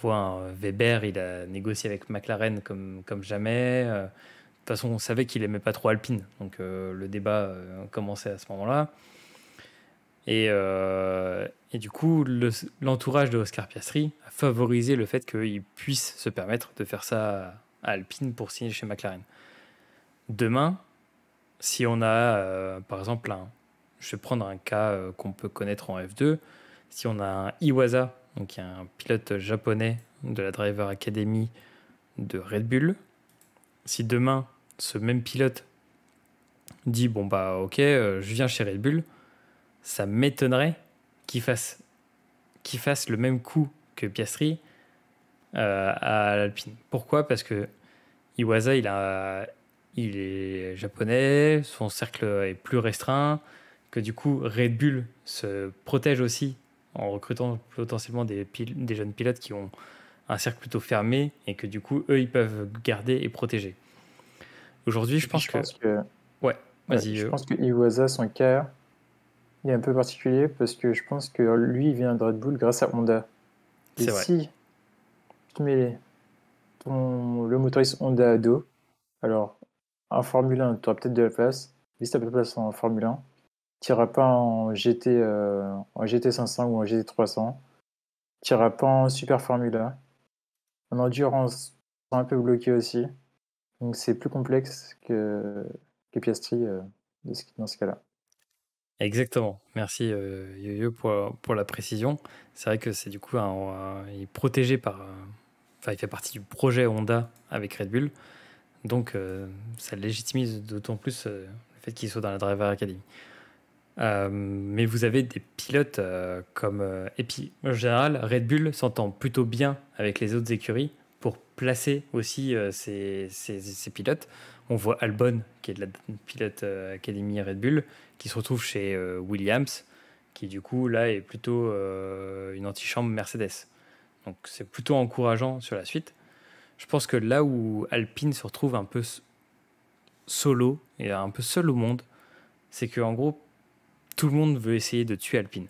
voit un Weber, il a négocié avec McLaren comme jamais. De toute façon, on savait qu'il aimait pas trop Alpine, donc le débat commençait à ce moment-là. Et du coup, l'entourage de Oscar Piastri a favorisé le fait qu'il puisse se permettre de faire ça à Alpine pour signer chez McLaren. Demain, si on a, par exemple, je vais prendre un cas qu'on peut connaître en F2, si on a un Iwasa, donc il y a un pilote japonais de la Driver Academy de Red Bull, si demain, ce même pilote dit, bon bah ok, je viens chez Red Bull, ça m'étonnerait qu'il fasse le même coup que Piastri à l'Alpine. Pourquoi? Parce que Iwasa, il est japonais, son cercle est plus restreint, que du coup Red Bull se protège aussi en recrutant potentiellement des jeunes pilotes qui ont un cercle plutôt fermé et que du coup eux ils peuvent garder et protéger. Aujourd'hui, je pense que ouais, vas-y. Je pense que Iwasa, son cas, il est un peu particulier parce que je pense que lui, il vient de Red Bull grâce à Honda. Et C'est vrai. si tu mets le motoriste Honda à dos, alors en Formule 1, tu auras peut-être de la place. Mais si tu n'as pas de place en Formule 1, tu n'iras pas en GT 500 ou en GT 300. Tu n'iras pas en Super Formula. En endurance, c'est un peu bloqué aussi. Donc c'est plus complexe que Piastri dans ce cas-là. Exactement. Merci Yo-Yo pour la précision. C'est vrai que c'est du coup il est protégé par. Enfin, il fait partie du projet Honda avec Red Bull. Donc, ça légitimise d'autant plus le fait qu'il soit dans la Driver Academy. Mais vous avez des pilotes comme. Et puis, en général, Red Bull s'entend plutôt bien avec les autres écuries pour placer aussi ces pilotes. On voit Albon, qui est de la pilote Academy Red Bull, qui se retrouve chez Williams, qui du coup, là, est plutôt une antichambre Mercedes. Donc, c'est plutôt encourageant sur la suite. Je pense que là où Alpine se retrouve un peu solo et un peu seul au monde, c'est qu'en gros, tout le monde veut essayer de tuer Alpine.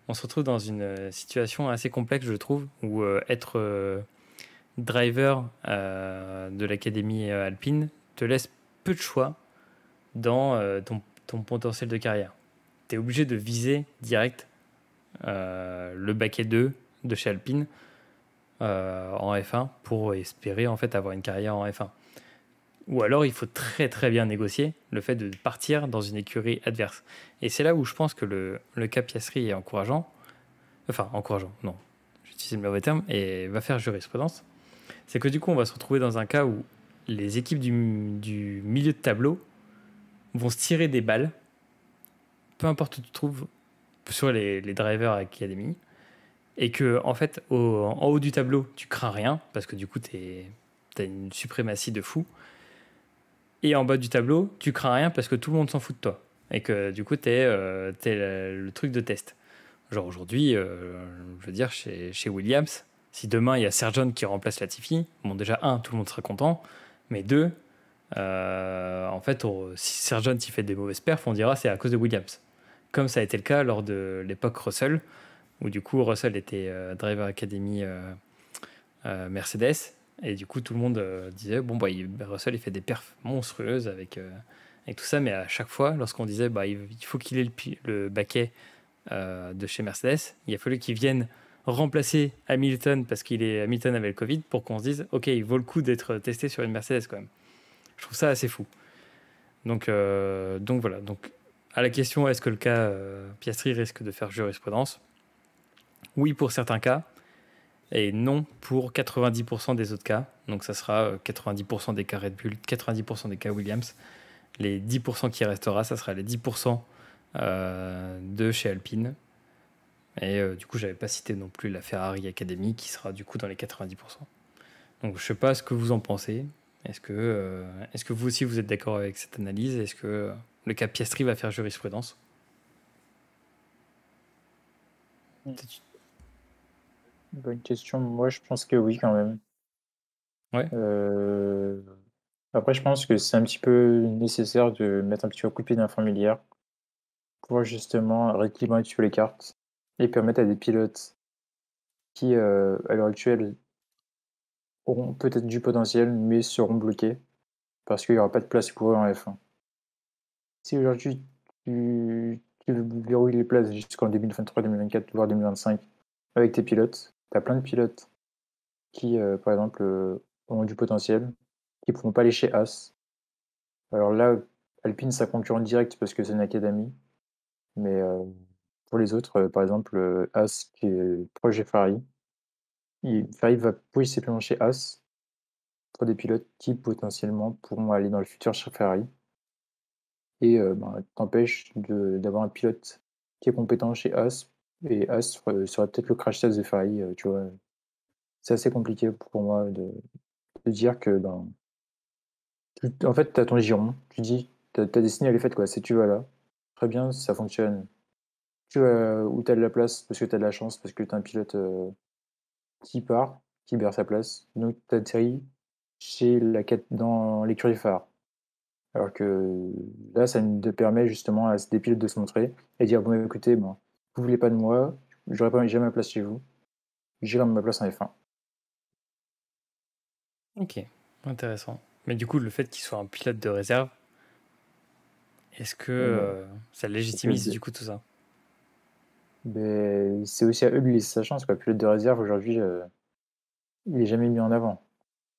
On se retrouve dans une situation assez complexe, je trouve, où être driver de l'académie Alpine te laisse peu de choix dans ton potentiel de carrière. Tu es obligé de viser direct le baquet 2 de chez Alpine en F1 pour espérer en fait avoir une carrière en F1. Ou alors il faut très très bien négocier le fait de partir dans une écurie adverse. Et c'est là où je pense que le cas Piastri est encourageant. Enfin, encourageant, non, j'utilise le mauvais terme, et va faire jurisprudence. C'est que du coup, on va se retrouver dans un cas où les équipes du milieu de tableau vont se tirer des balles, peu importe où tu te trouves, sur les drivers Academy, et que en fait, en haut du tableau, tu crains rien, parce que du coup, t'as une suprématie de fou. Et en bas du tableau, tu crains rien parce que tout le monde s'en fout de toi. Et que du coup, t'es le truc de test. Genre aujourd'hui, je veux dire, chez Williams, si demain il y a Sargent qui remplace Latifi, bon, déjà, tout le monde sera content. Mais deux, en fait, si Sargent il fait des mauvaises perfs, on dira c'est à cause de Williams. Comme ça a été le cas lors de l'époque Russell, où du coup, Russell était Driver Academy Mercedes. Et du coup, tout le monde disait bon, Russell, il fait des perfs monstrueuses avec tout ça, mais à chaque fois, lorsqu'on disait il faut qu'il ait le baquet de chez Mercedes, il a fallu qu'il vienne remplacer Hamilton parce Hamilton avait le Covid pour qu'on se dise ok, il vaut le coup d'être testé sur une Mercedes quand même. Je trouve ça assez fou. Donc voilà. Donc, à la question est-ce que le cas Piastri risque de faire jurisprudence? Oui, pour certains cas. Et non pour 90% des autres cas. Donc ça sera 90% des cas Red Bull, 90% des cas Williams. Les 10% qui restera, ça sera les 10% de chez Alpine. Et du coup, j'avais pas cité non plus la Ferrari Academy qui sera du coup dans les 90%. Donc je sais pas ce que vous en pensez. Est-ce que vous aussi vous êtes d'accord avec cette analyse? Est-ce que le cas Piastri va faire jurisprudence? Bonne question. Moi, je pense que oui, quand même. Ouais. Après, je pense que c'est un petit peu nécessaire de mettre un petit coup de pied dans la fourmilière pour justement rééquilibrer un petit peu les cartes et permettre à des pilotes qui, à l'heure actuelle, auront peut-être du potentiel, mais seront bloqués parce qu'il n'y aura pas de place pour eux en F1. Si aujourd'hui tu verrouilles les places jusqu'en 2023, 2024, voire 2025 avec tes pilotes, tu as plein de pilotes qui, par exemple, ont du potentiel, qui ne pourront pas aller chez As. Alors là, Alpine, ça concurrent direct parce que c'est une académie, mais pour les autres, par exemple, As qui est proche de Ferrari, Ferrari va possiblement chez As pour des pilotes qui potentiellement pourront aller dans le futur chez Ferrari. Et t'empêche d'avoir un pilote qui est compétent chez As, et As sera peut-être le crash test de Ferrari, tu vois. C'est assez compliqué pour moi de dire que en fait, tu as ton giron, tu dis, ta destinée elle est faite quoi, si tu vas là, très bien, ça fonctionne. Tu vas où tu as de la place parce que tu as de la chance, parce que tu as un pilote qui part, qui perd sa place, donc tu atterris dans l'écurie phare. Alors que là, ça te permet justement à des pilotes de se montrer et dire bon, écoutez, bon, vous voulez pas de moi, j'aurais pas jamais ma place chez vous, j'irai ma place en F1. Ok, intéressant. Mais du coup, le fait qu'il soit un pilote de réserve, est-ce que Bon, ça c'est que légitimise du coup tout ça? c'est aussi à eux de laisser sa chance, quoi. Pilote de réserve aujourd'hui, il est jamais mis en avant.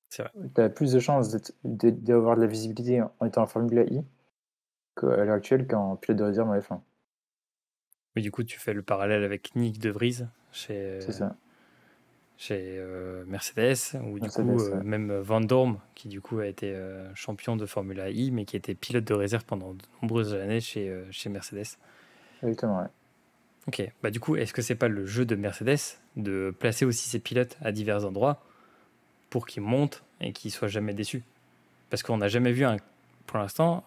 C'est vrai. Tu as plus de chances d'avoir de la visibilité en étant en Formule I qu'à l'heure actuelle qu'en pilote de réserve en F1. Mais du coup, tu fais le parallèle avec Nick De Vries C'est ça. chez Mercedes, ou du coup, Mercedes, ouais. même Van Dorn, qui du coup a été champion de Formula I, mais qui était pilote de réserve pendant de nombreuses années chez Mercedes. Exactement, ouais. Ok, bah du coup, est-ce que c'est pas le jeu de Mercedes de placer aussi ses pilotes à divers endroits pour qu'ils montent et qu'ils soient jamais déçus? Parce qu'on n'a jamais vu pour l'instant,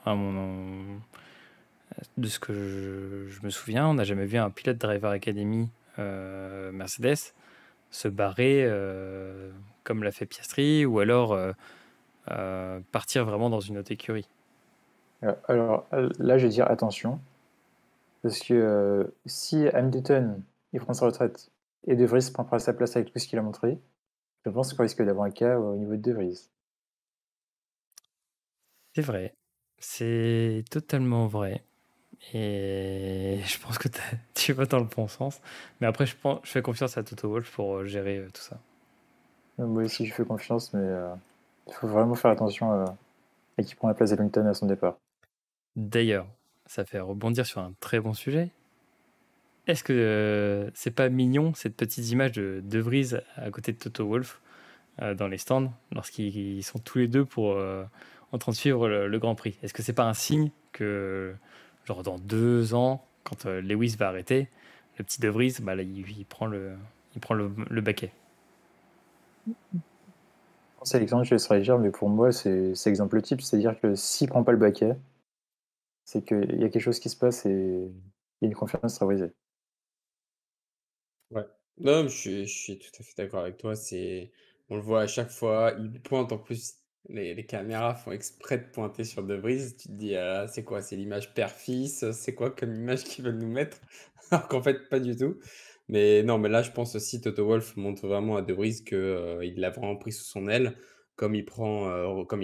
de ce que je me souviens, on n'a jamais vu un pilote Driver Academy Mercedes se barrer comme l'a fait Piastri, ou alors partir vraiment dans une autre écurie. Alors là, je vais dire attention, parce que si Hamilton il prend sa retraite et De Vries prendra sa place avec tout ce qu'il a montré, je pense qu'on risque d'avoir un cas au niveau de De Vries. C'est vrai, c'est totalement vrai. Et je pense que tu vas dans le bon sens. Mais après, je fais confiance à Toto Wolff pour gérer tout ça. Moi aussi, je fais confiance, mais il faut vraiment faire attention à qui prend la place d'Hamilton à son départ. D'ailleurs, ça fait rebondir sur un très bon sujet. Est-ce que c'est pas mignon, cette petite image de Vries à côté de Toto Wolff dans les stands, lorsqu'ils sont tous les deux en train de suivre le Grand Prix? Est-ce que c'est pas un signe que, genre, dans 2 ans, quand Lewis va arrêter, le petit De Vries, bah, là, il prend le baquet? C'est l'exemple que je laisserai dire, mais pour moi, c'est l'exemple type. C'est-à-dire que s'il prend pas le baquet, c'est qu'il y a quelque chose qui se passe et il y a une confiance très brisée. Ouais. Non, mais je suis tout à fait d'accord avec toi. On le voit à chaque fois, il pointe en plus, les caméras font exprès de pointer sur De Vries. Tu te dis, c'est quoi? C'est l'image père-fils? C'est quoi comme image qu'ils veulent nous mettre? Alors qu'en fait, pas du tout. Mais non, mais là, je pense aussi Toto Wolff montre vraiment à De Vries que, il l'a vraiment pris sous son aile, comme il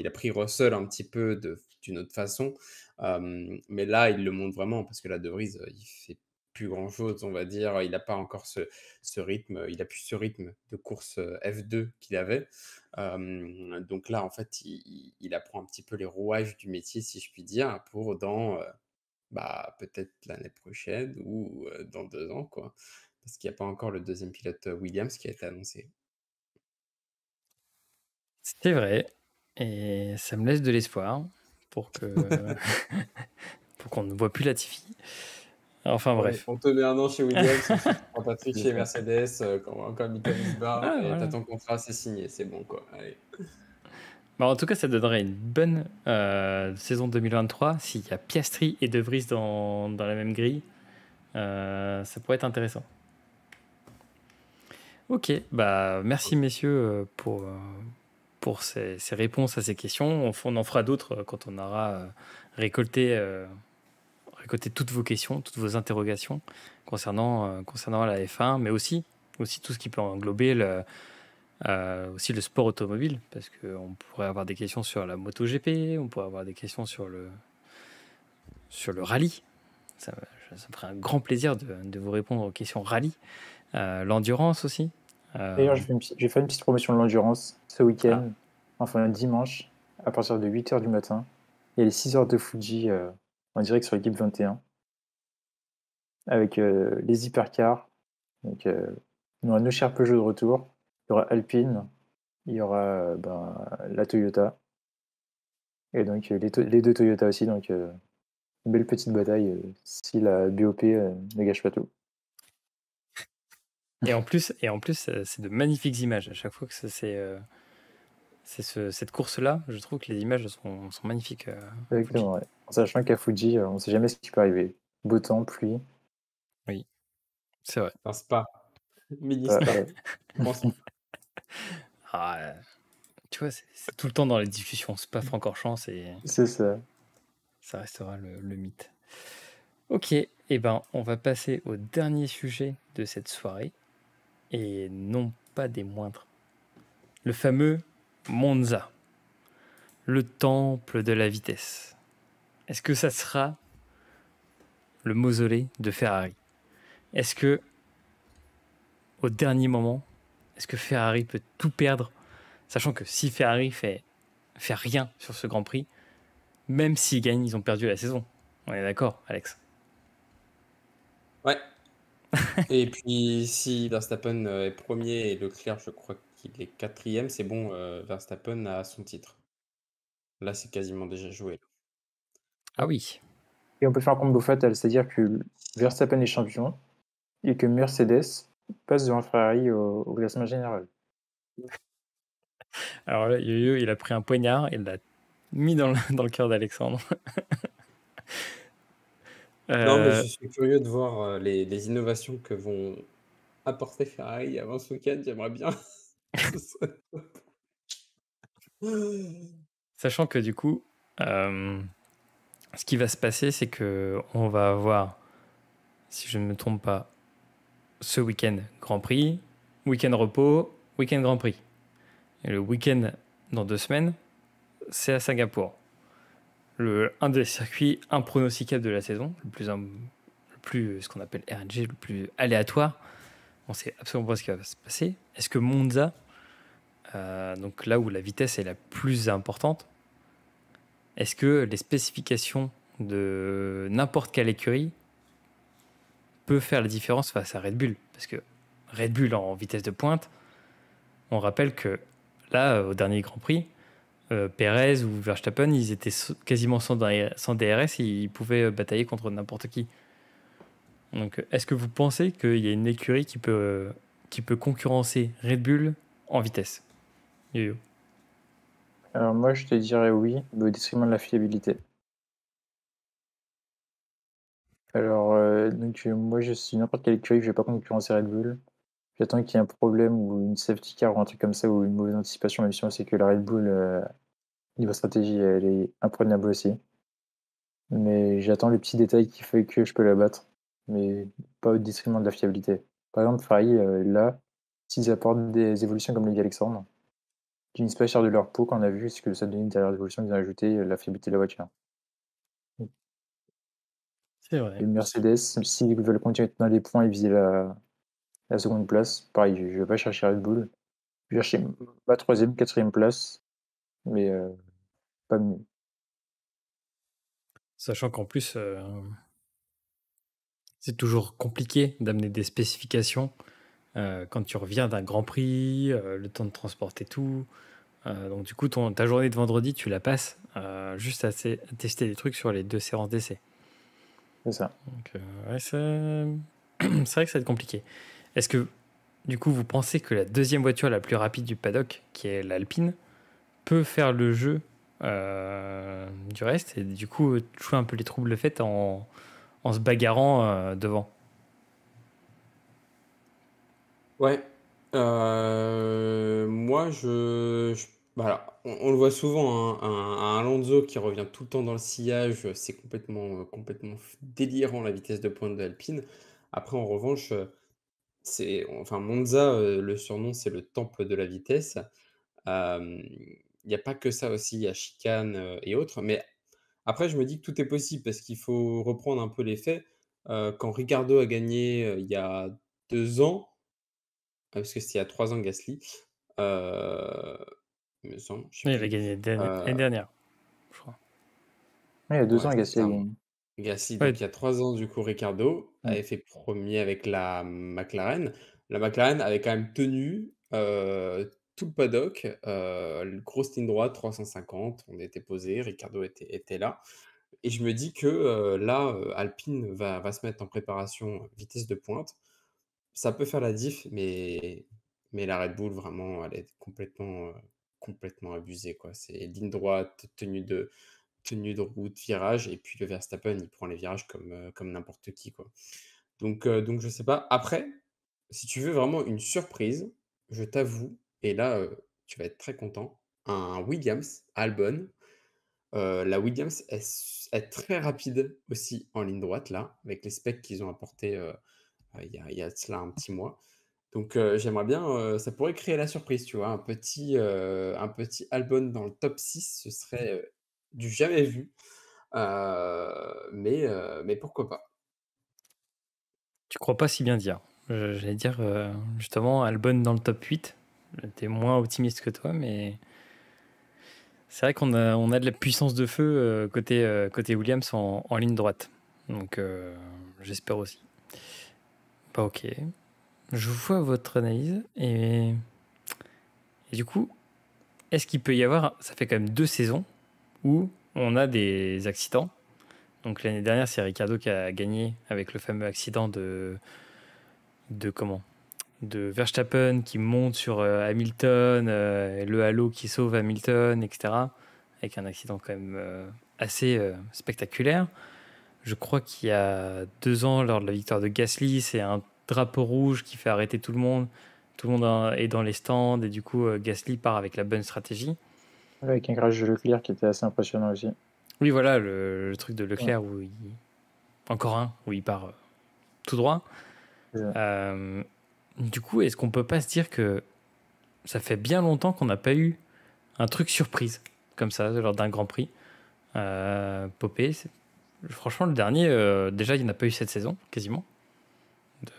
a pris Russell un petit peu d'une autre façon. Mais là, il le montre vraiment parce que là, De Vries, il fait plus grand-chose, on va dire. Il n'a pas encore ce rythme, il a plus ce rythme de course F2 qu'il avait. Donc là, en fait, il apprend un petit peu les rouages du métier, si je puis dire, pour peut-être l'année prochaine ou dans 2 ans, quoi. Parce qu'il n'y a pas encore le deuxième pilote Williams qui a été annoncé. C'est vrai, et ça me laisse de l'espoir pour pour qu'on ne voit plus Latifi. Enfin bref. On te met un an chez Williams, ensuite tu prends Patrick C'est chez ça. Mercedes, quand Hamilton se barre, Ah, et t'as voilà. ton contrat, c'est signé, c'est bon, quoi. Allez. Bah, en tout cas, ça donnerait une bonne saison 2023 s'il y a Piastri et De Vries dans la même grille. Ça pourrait être intéressant. Ok, bah merci messieurs pour ces réponses à ces questions. On en fera d'autres quand on aura récolté toutes vos questions, toutes vos interrogations concernant la F1, mais aussi aussi tout ce qui peut englober aussi le sport automobile, parce qu'on pourrait avoir des questions sur la MotoGP, on pourrait avoir des questions sur le rallye. Ça me ferait un grand plaisir de vous répondre aux questions rallye. L'endurance aussi. D'ailleurs, j'ai fait une petite promotion de l'endurance ce week-end, Ah. enfin dimanche, à partir de 8h du matin. Il y a les 6 heures de Fuji en direct sur l'équipe 21, avec les hypercars. Donc, il y aura nos chers Peugeot de retour, il y aura Alpine, il y aura la Toyota, et donc les deux Toyota aussi. Donc, une belle petite bataille si la BOP ne gâche pas tout. Et en plus, c'est de magnifiques images. À chaque fois que cette course-là, je trouve que les images sont magnifiques. Exactement, ouais. En sachant qu'à Fuji, on ne sait jamais ce qui peut arriver. Beau temps, pluie. Oui, c'est vrai. Un spa. Mini Ouais, spa. ouais. Grand spa. Tu vois, c'est tout le temps dans les discussions. Spa-Francorchamps, C'est ça. ça restera le mythe. Ok, et ben on va passer au dernier sujet de cette soirée, et non pas des moindres. Le fameux Monza, le temple de la vitesse. Est-ce que ça sera le mausolée de Ferrari? Est-ce que, au dernier moment, est-ce que Ferrari peut tout perdre, sachant que si Ferrari fait rien sur ce Grand Prix, même s'ils gagnent, ils ont perdu la saison. On est d'accord, Alex? Ouais. Et puis, si Verstappen est premier et Leclerc, je crois qu'il est quatrième, c'est bon, Verstappen a son titre. Là, c'est quasiment déjà joué. Ah oui. Et on peut faire un combo fatal, c'est-à-dire que Verstappen est champion et que Mercedes passe devant Ferrari au classement général. Alors là, Yo-Yo, il a pris un poignard et il l'a mis dans le cœur d'Alexandre. Non, mais je suis curieux de voir les innovations que vont apporter Ferrari avant ce week-end. J'aimerais bien. Ce serait top. Sachant que du coup, ce qui va se passer, c'est que on va avoir, si je ne me trompe pas, ce week-end Grand Prix, week-end repos, week-end Grand Prix. Et le week-end dans 2 semaines, c'est à Singapour. Un des circuits impronosticables de la saison, le plus ce qu'on appelle RNG, le plus aléatoire. On ne sait absolument pas ce qui va se passer. Est-ce que Monza, donc là où la vitesse est la plus importante, est-ce que les spécifications de n'importe quelle écurie peut faire la différence face à Red Bull? Parce que Red Bull en vitesse de pointe, on rappelle que là, au dernier Grand Prix, Perez ou Verstappen, ils étaient quasiment sans DRS et ils pouvaient batailler contre n'importe qui. Donc, est-ce que vous pensez qu'il y a une écurie qui peut concurrencer Red Bull en vitesse? Yo-Yo. Alors moi, je te dirais oui, mais au détriment de la fiabilité. Alors, moi, je suis n'importe quelle écurie, je vais pas concurrencer Red Bull. J'attends qu'il y ait un problème ou une safety car ou un truc comme ça, ou une mauvaise anticipation, même si on sait que la Red Bull, niveau stratégie, elle est imprenable aussi. Mais j'attends le petit détail qui fait que je peux la battre, mais pas au détriment de la fiabilité. Par exemple, Ferrari, là, s'ils apportent des évolutions comme l'a dit Alexandre, qui n'utilisent pas cher de leur peau, qu'on a vu ce que ça donnait derrière l'évolution qu'ils ont ajouté, la fiabilité de la voiture. C'est vrai. Et Mercedes, s'ils veulent continuer dans les points et viser la seconde place, pareil, je vais pas chercher Red Bull. Je vais chercher ma troisième, quatrième place, mais pas mieux. Sachant qu'en plus, c'est toujours compliqué d'amener des spécifications quand tu reviens d'un Grand Prix, le temps de transporter tout. Donc du coup, ta journée de vendredi, tu la passes juste à tester des trucs sur les 2 séances d'essai. C'est ça. Donc ouais, c'est vrai que ça va être compliqué. Est-ce que du coup, vous pensez que la deuxième voiture la plus rapide du paddock, qui est l'Alpine, peut faire le jeu du reste et du coup jouer un peu les troubles faits en se bagarrant devant? Ouais. Moi, voilà, on le voit souvent, hein, un Alonso qui revient tout le temps dans le sillage, c'est complètement délirant la vitesse de pointe de Alpine. Après, en revanche, Enfin, Monza, le surnom, c'est le temple de la vitesse. Il y a pas que ça aussi, il y a chicane, et autres. Mais après, je me dis que tout est possible parce qu'il faut reprendre un peu les faits. Quand Ricardo a gagné, il y a 2 ans, parce que c'était il y a 3 ans Gasly, heu, il me semble, je sais Oui, il a plus. gagné l'année Heu, dernière, je crois. Ouais, il y a 2 ouais, ans, c'est Gasly a ça. gagné. Gasly, Ouais, donc il y a 3 ans, du coup, Ricardo Ouais. avait fait premier avec la McLaren. La McLaren avait quand même tenu, tout le paddock, grosse ligne droite, 350, on était posé, Ricardo était là et je me dis que, là, Alpine va se mettre en préparation vitesse de pointe. Ça peut faire la diff, mais la Red Bull, vraiment, elle est complètement abusée, quoi. C'est ligne droite, tenue de route, virage et puis le Verstappen, il prend les virages comme n'importe qui, quoi. Donc je sais pas. Après, si tu veux vraiment une surprise, je t'avoue et là, tu vas être très content, un Williams Albon. La Williams est très rapide aussi en ligne droite là, avec les specs qu'ils ont apportés, il y a de cela un petit mois. Donc j'aimerais bien, ça pourrait créer la surprise, tu vois? Un petit Albon dans le top 6, ce serait, du jamais vu. Mais pourquoi pas? tu crois pas si bien dire. J'allais dire, justement, Albon dans le top 8. J'étais moins optimiste que toi, mais c'est vrai qu'on a de la puissance de feu côté Williams en ligne droite. Donc, j'espère aussi. Bah, ok. Je vois votre analyse. Et du coup, est-ce qu'il peut y avoir, ça fait quand même 2 saisons où on a des accidents. Donc l'année dernière, c'est Ricardo qui a gagné avec le fameux accident de comment? De Verstappen qui monte sur Hamilton, le halo qui sauve Hamilton, etc. Avec un accident quand même assez spectaculaire. Je crois qu'il y a 2 ans, lors de la victoire de Gasly, c'est un drapeau rouge qui fait arrêter tout le monde. Tout le monde est dans les stands et du coup, Gasly part avec la bonne stratégie. Avec un crash de Leclerc qui était assez impressionnant aussi. Oui, voilà, le truc de Ouais. Leclerc encore un, où il part tout droit. Ouais. Du coup, est-ce qu'on peut pas se dire que ça fait bien longtemps qu'on n'a pas eu un truc surprise comme ça lors d'un Grand Prix Popé, franchement, le dernier, déjà, il n'y en a pas eu cette saison, quasiment,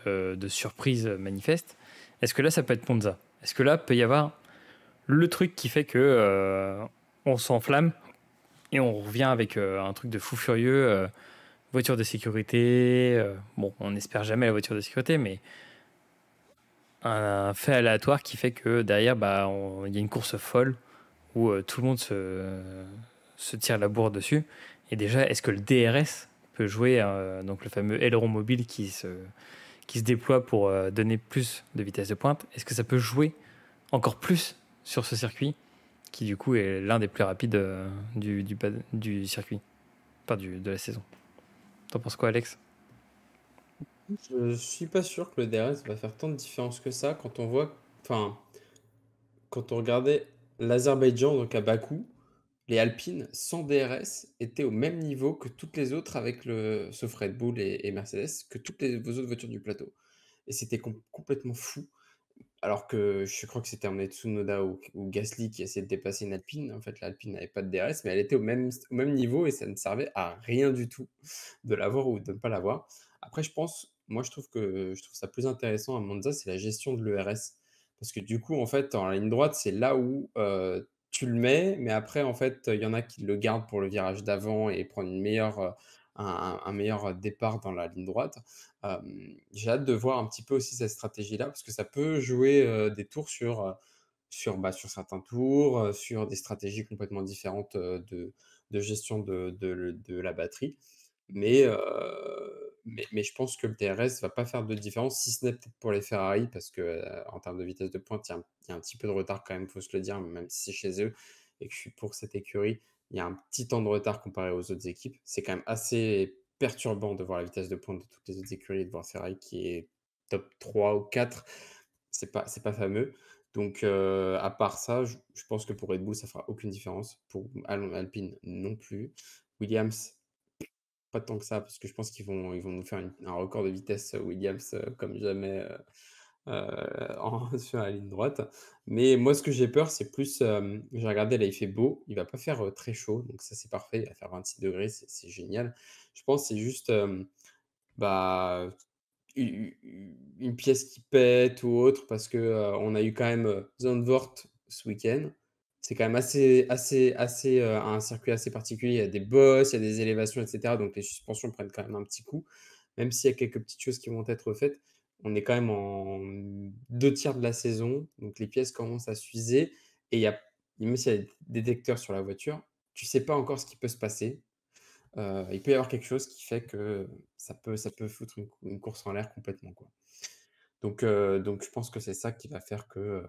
de surprise manifeste. Est-ce que là, ça peut être Monza? Est-ce que là, peut y avoir le truc qui fait que on s'enflamme et on revient avec un truc de fou furieux, voiture de sécurité. Bon, on n'espère jamais la voiture de sécurité, mais un fait aléatoire qui fait que derrière, bah, il y a une course folle où tout le monde se tire la bourre dessus. Et déjà, est-ce que le DRS peut jouer, donc le fameux aileron mobile qui se déploie pour donner plus de vitesse de pointe, est-ce que ça peut jouer encore plus sur ce circuit qui du coup est l'un des plus rapides du circuit, pas de la saison? T'en penses quoi, Alex? Je suis pas sûr que le DRS va faire tant de différence que ça quand on voit enfin, quand on regardait l'Azerbaïdjan, donc à Bakou, les Alpines sans DRS étaient au même niveau que toutes les autres avec sauf Red Bull et Mercedes, que toutes les autres voitures du plateau et c'était complètement fou. Alors que je crois que c'était Emmet Tsunoda ou Gasly qui essayait de dépasser une Alpine. En fait, l'Alpine n'avait pas de DRS, mais elle était au même niveau et ça ne servait à rien du tout de l'avoir ou de ne pas l'avoir. Après, moi, je trouve ça plus intéressant à Monza, c'est la gestion de l'ERS. Parce que du coup, en fait, en ligne droite, c'est là où tu le mets, mais après, en fait, il y en a qui le gardent pour le virage d'avant et prendre un meilleur départ dans la ligne droite. J'ai hâte de voir un petit peu aussi cette stratégie-là, parce que ça peut jouer, des tours sur certains tours, sur des stratégies complètement différentes, de gestion de la batterie. Mais je pense que le DRS va pas faire de différence, si ce n'est peut-être pour les Ferrari parce que, en termes de vitesse de pointe, il y a un petit peu de retard quand même, faut se le dire, même si c'est chez eux et que je suis pour cette écurie, il y a un petit temps de retard comparé aux autres équipes. C'est quand même assez perturbant de voir la vitesse de pointe de toutes les autres écuries et de voir Ferrari qui est top 3 ou 4. C'est pas fameux. Donc, à part ça, je pense que pour Red Bull, ça fera aucune différence. Pour Alpine non plus. Williams, pas tant que ça, parce que je pense ils vont nous faire un record de vitesse Williams comme jamais sur la ligne droite. Mais moi, ce que j'ai peur, c'est plus, j'ai regardé là, il fait beau, il va pas faire très chaud, donc ça c'est parfait, il va faire 26 degrés, c'est génial. Je pense que c'est juste bah, une pièce qui pète ou autre, parce que on a eu quand même Zandvoort ce week-end. C'est quand même assez un circuit assez particulier. Il y a des bosses, il y a des élévations, etc. Donc les suspensions prennent quand même un petit coup. Même s'il y a quelques petites choses qui vont être faites, on est quand même en 2 tiers de la saison. Donc les pièces commencent à s'user. Et même s'il y a des détecteurs sur la voiture, tu sais pas encore ce qui peut se passer. Il peut y avoir quelque chose qui fait que ça peut foutre une course en l'air complètement, quoi. Donc je pense que c'est ça qui va faire que,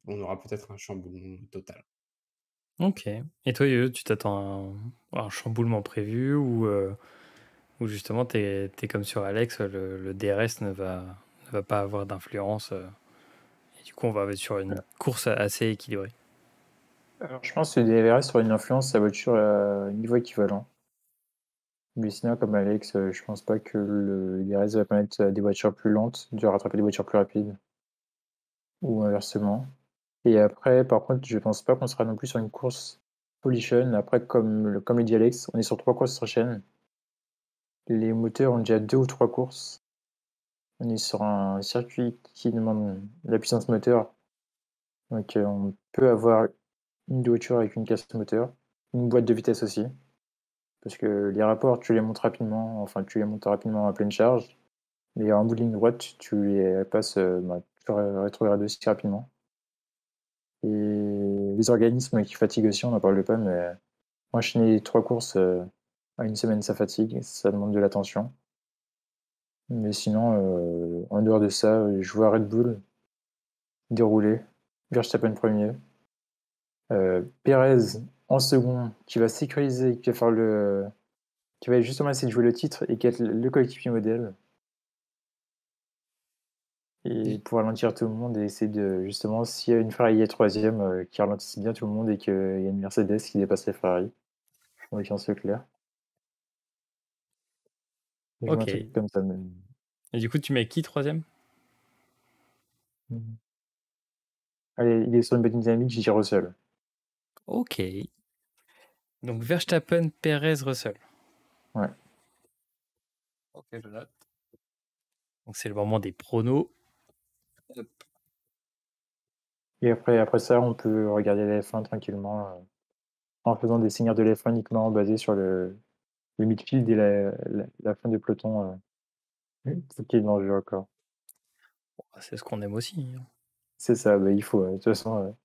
on aura peut-être un chamboulement total. Ok. Et toi, tu t'attends à un chamboulement prévu ou justement, t'es comme sur Alex, le DRS ne va pas avoir d'influence et du coup, on va être sur une course assez équilibrée. Alors, je pense que le DRS aura une influence sur la voiture à niveau équivalent. Mais sinon, comme Alex, je pense pas que le DRS va permettre à des voitures plus lentes de rattraper des voitures plus rapides. Ou inversement. Et après, par contre, je pense pas qu'on sera non plus sur une course Polition. Après, comme le dit Alex, on est sur 3 courses sur chaîne. Les moteurs ont déjà 2 ou 3 courses. On est sur un circuit qui demande de la puissance moteur. Donc, on peut avoir une voiture avec une caisse moteur, une boîte de vitesse aussi. Parce que les rapports, tu les montes rapidement, enfin, tu les montes rapidement à pleine charge. Mais en bout de ligne droite, tu les passes, tu rétrogrades aussi rapidement. Et les organismes qui fatiguent aussi, on n'en parle pas, mais enchaîner 3 courses à une semaine, ça fatigue, ça demande de l'attention. Mais sinon, en dehors de ça, je vois Red Bull dérouler, Verstappen premier, Perez en second, qui va sécuriser, qui va justement essayer de jouer le titre et qui va être le coéquipier modèle. Et pour ralentir tout le monde et essayer de, justement, s'il y a une Ferrari est troisième, qui ralentisse bien tout le monde et qu'il y a une Mercedes qui dépasse les Ferrari. On est ce clair. Je vois un Ok. truc comme ça. Mais... Et du coup, tu mets qui troisième? Allez, il est sur une bonne dynamique, j'y dirais Russell. Ok. Donc Verstappen, Perez, Russell. Ouais. Ok, je note. Donc c'est le moment des pronos. Hop. Et après ça, on peut regarder la F1 tranquillement en faisant des seigneurs de la F1 uniquement basés sur le midfield et la fin du peloton qui est dans le jeu encore. C'est ce qu'on aime aussi, hein. C'est ça, bah, il faut, de toute façon,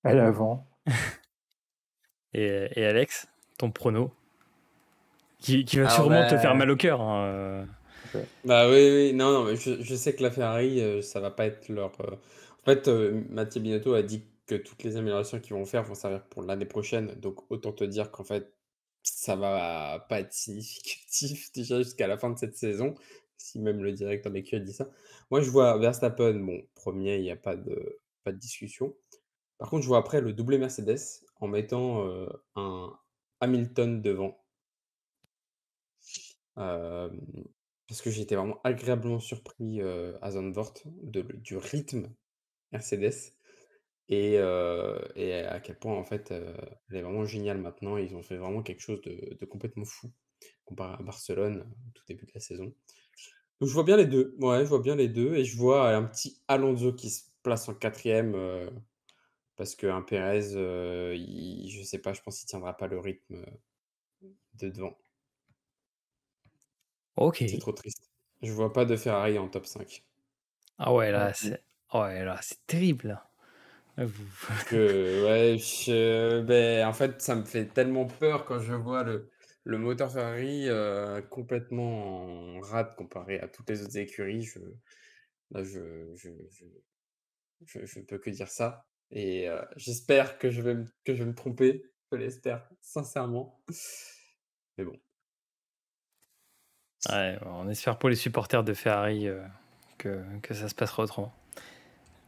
à l'avant. Et Alex, ton prono, qui va Alors, sûrement te faire mal au cœur, hein. bah oui, oui, non, non, mais je sais que la Ferrari, ça va pas être leur. En fait, Mattia Binotto a dit que toutes les améliorations qu'ils vont faire vont servir pour l'année prochaine. Donc, autant te dire qu'en fait, ça va pas être significatif déjà jusqu'à la fin de cette saison, si même le directeur d'écurie a dit ça. Moi, je vois Verstappen, bon, premier, il n'y a pas de discussion. Par contre, je vois après le doublé Mercedes en mettant un Hamilton devant. Hem, Parce que j'ai été vraiment agréablement surpris, à Zandvoort du rythme Mercedes et à quel point en fait, elle est vraiment géniale maintenant. Ils ont fait vraiment quelque chose de complètement fou comparé à Barcelone, au tout début de la saison. Donc je vois bien les 2. Ouais, je vois bien les 2 et je vois un petit Alonso qui se place en 4e, parce qu'un Pérez, il je sais pas, je pense qu'il tiendra pas le rythme, de devant. Ok. C'est trop triste. Je vois pas de Ferrari en top 5. Ah ouais, Ouais, là, c'est terrible. Ouais, en fait, ça me fait tellement peur quand je vois le moteur Ferrari complètement en rade comparé à toutes les autres écuries. Là, je ne peux que dire ça. Et j'espère que je vais me tromper. Je l'espère sincèrement. Mais bon. Ouais, on espère pour les supporters de Ferrari que ça se passera autrement.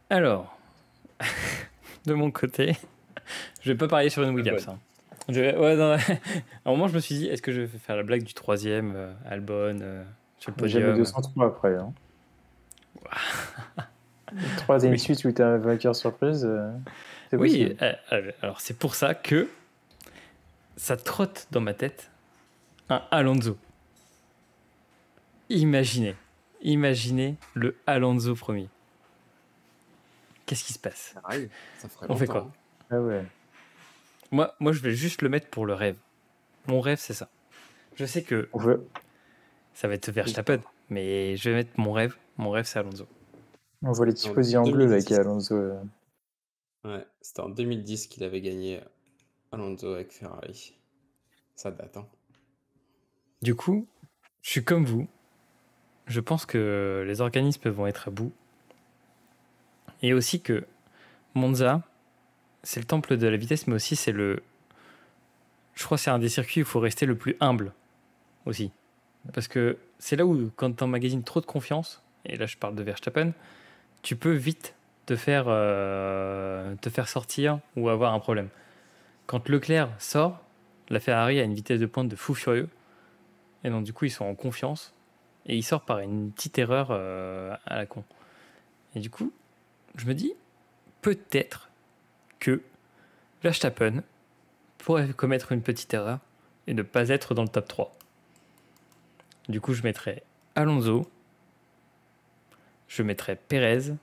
Alors, de mon côté, je vais pas parier sur une Williams, hein. Ouais, non, à un moment, je me suis dit, est-ce que je vais faire la blague du troisième, Albon, sur le Jamais podium? 203 après. Hein. Troisième Oui. suite où tu as un vainqueur surprise, c'est Oui, possible. alors c'est pour ça que ça trotte dans ma tête un Alonso. Imaginez le Alonso premier. Qu'est-ce qui se passe? Ça arrive, ça ferait On fait longtemps. quoi? Ah ouais. Moi, je vais juste le mettre pour le rêve. Mon rêve, c'est ça. Je sais que On veut, ça va être Verstappen, mais je vais mettre mon rêve. Mon rêve, c'est Alonso. on voit les En tifosi en bleu là 2010. qui est Alonso. Ouais, c'était en 2010 qu'il avait gagné Alonso avec Ferrari. Ça date, hein. Du coup, je suis comme vous. Je pense que les organismes vont être à bout. Et aussi que Monza, c'est le temple de la vitesse, mais aussi c'est le... Je crois que c'est un des circuits où il faut rester le plus humble aussi. Parce que c'est là où, quand tu emmagasines trop de confiance, et là je parle de Verstappen, tu peux vite te faire sortir ou avoir un problème. Quand Leclerc sort, la Ferrari a une vitesse de pointe de fou furieux. Et donc du coup, ils sont en confiance. Et il sort par une petite erreur à la con. Et du coup, je me dis, peut-être que Verstappen pourrait commettre une petite erreur et ne pas être dans le top 3. Du coup, je mettrais Alonso, je mettrais Perez,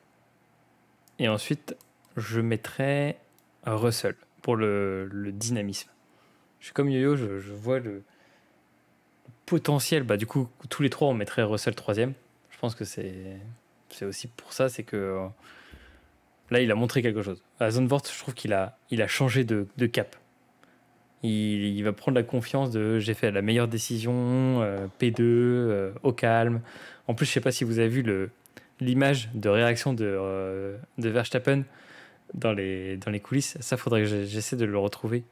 et ensuite, je mettrais Russell pour le dynamisme. Je suis comme Yo-Yo, je vois le potentiel. Bah, du coup, tous les trois, on mettrait Russell troisième. Je pense que c'est aussi pour ça, c'est que là, il a montré quelque chose. À Zandvoort, je trouve qu'il a changé de cap. Il va prendre la confiance de j'ai fait la meilleure décision, P2, au calme. En plus, je sais pas si vous avez vu l'image de réaction de Verstappen dans les coulisses. Ça, faudrait que j'essaie de le retrouver.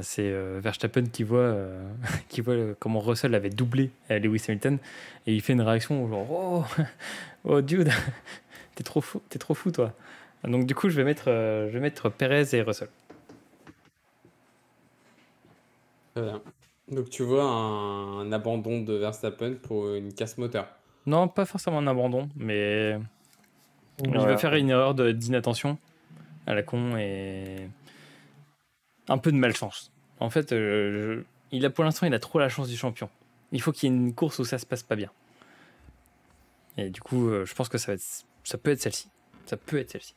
C'est Verstappen qui voit, qui voit comment Russell avait doublé Lewis Hamilton et il fait une réaction genre oh dude, t'es trop fou toi. Donc du coup, je vais mettre Perez et Russell. Très bien. Donc tu vois un abandon de Verstappen pour une casse moteur. Non, pas forcément un abandon, mais il va Voilà. faire une erreur d'inattention à la con et un peu de malchance. En fait, pour l'instant, il a trop la chance du champion. Il faut qu'il y ait une course où ça se passe pas bien. Et du coup, je pense que ça peut être celle-ci. Ça peut être celle-ci.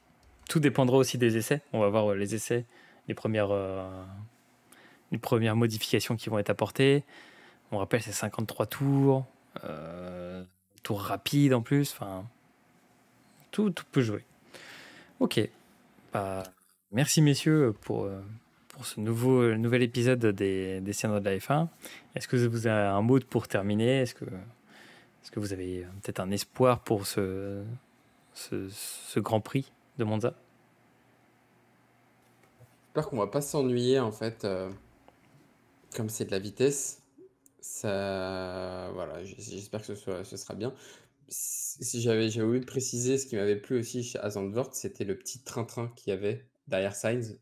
Tout dépendra aussi des essais. On va voir les essais, les premières modifications qui vont être apportées. On rappelle, c'est 53 tours. Tours rapides en plus. Enfin, tout peut jouer. Ok. Bah, merci messieurs pour ce nouvel épisode des Siennes de la F1. Est-ce que vous avez un mot pour terminer? Est-ce que vous avez peut-être un espoir pour ce Grand Prix de Monza? J'espère qu'on va pas s'ennuyer en fait. Comme c'est de la vitesse, ça, voilà, j'espère que ce sera bien. Si j'avais oublié de préciser, ce qui m'avait plu aussi à Zandvoort, c'était le petit train-train qu'il y avait derrière Sainz,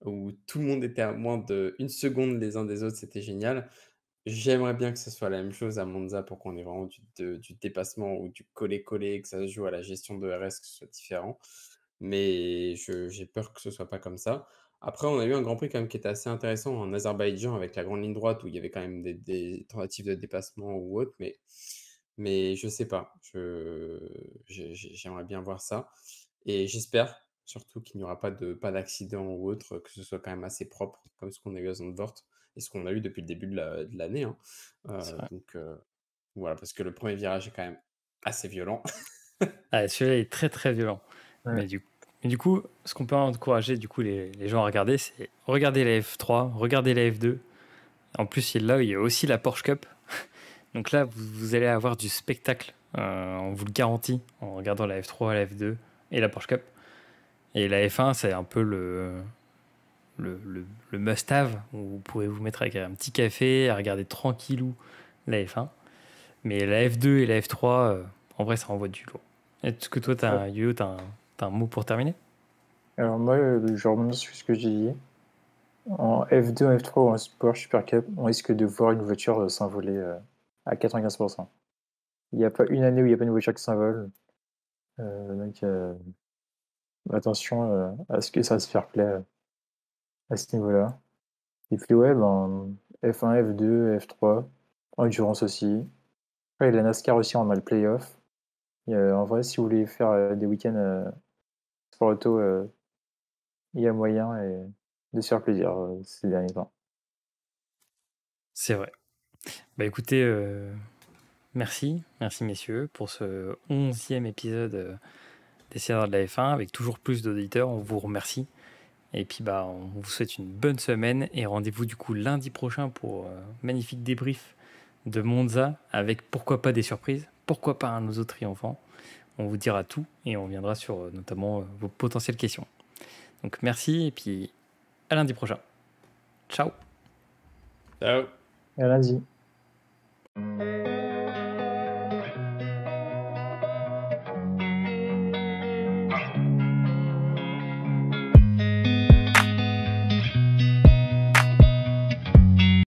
où tout le monde était à moins d'1 seconde les uns des autres, c'était génial. J'aimerais bien que ce soit la même chose à Monza pour qu'on ait vraiment du dépassement ou du coller-coller, que ça se joue à la gestion de RS, que ce soit différent. Mais j'ai peur que ce soit pas comme ça. Après, on a eu un Grand Prix quand même qui était assez intéressant en Azerbaïdjan avec la grande ligne droite où il y avait quand même des tentatives de dépassement ou autre, mais je sais pas. J'aimerais bien voir ça. Et j'espère surtout qu'il n'y aura pas d'accident ou autre, que ce soit quand même assez propre, comme ce qu'on a eu à Zandvoort et ce qu'on a eu depuis le début de l'année, hein. C'est vrai. Donc voilà, parce que le premier virage est quand même assez violent. Ah, celui-là est très très violent. Ouais. Mais du coup, ce qu'on peut encourager du coup les gens à regarder, c'est regarder la F3, regarder la F2. En plus, il y a aussi la Porsche Cup. Donc là, vous allez avoir du spectacle, on vous le garantit, en regardant la F3, la F2 et la Porsche Cup. Et la F1, c'est un peu le must-have, où vous pouvez vous mettre avec un petit café, à regarder tranquillou la F1. Mais la F2 et la F3, en vrai, ça envoie du lourd. Est-ce que toi, t'as un mot pour terminer? Alors moi, je rebondis sur ce que j'ai dit. En F2, en F3 ou en Porsche Super Cup, on risque de voir une voiture s'envoler à 95%. Il n'y a pas une année où il n'y a pas une voiture qui s'envole. Donc attention à ce que ça se fair play à ce niveau-là. Et puis ouais, F1, F2, F3, Endurance aussi. Après, la NASCAR aussi, on a le playoff. Et, en vrai, si vous voulez faire des week-ends sport auto, il y a moyen de se faire plaisir ces derniers temps. C'est vrai. Bah écoutez, merci messieurs pour ce 11e épisode des Seigneurs de la F1 avec toujours plus d'auditeurs. On vous remercie. Et puis bah on vous souhaite une bonne semaine et rendez-vous du coup lundi prochain pour magnifique débrief de Monza avec pourquoi pas des surprises, pourquoi pas un autre triomphant. On vous dira tout et on reviendra sur notamment vos potentielles questions. Donc merci et puis à lundi prochain. Ciao. Ciao. À lundi.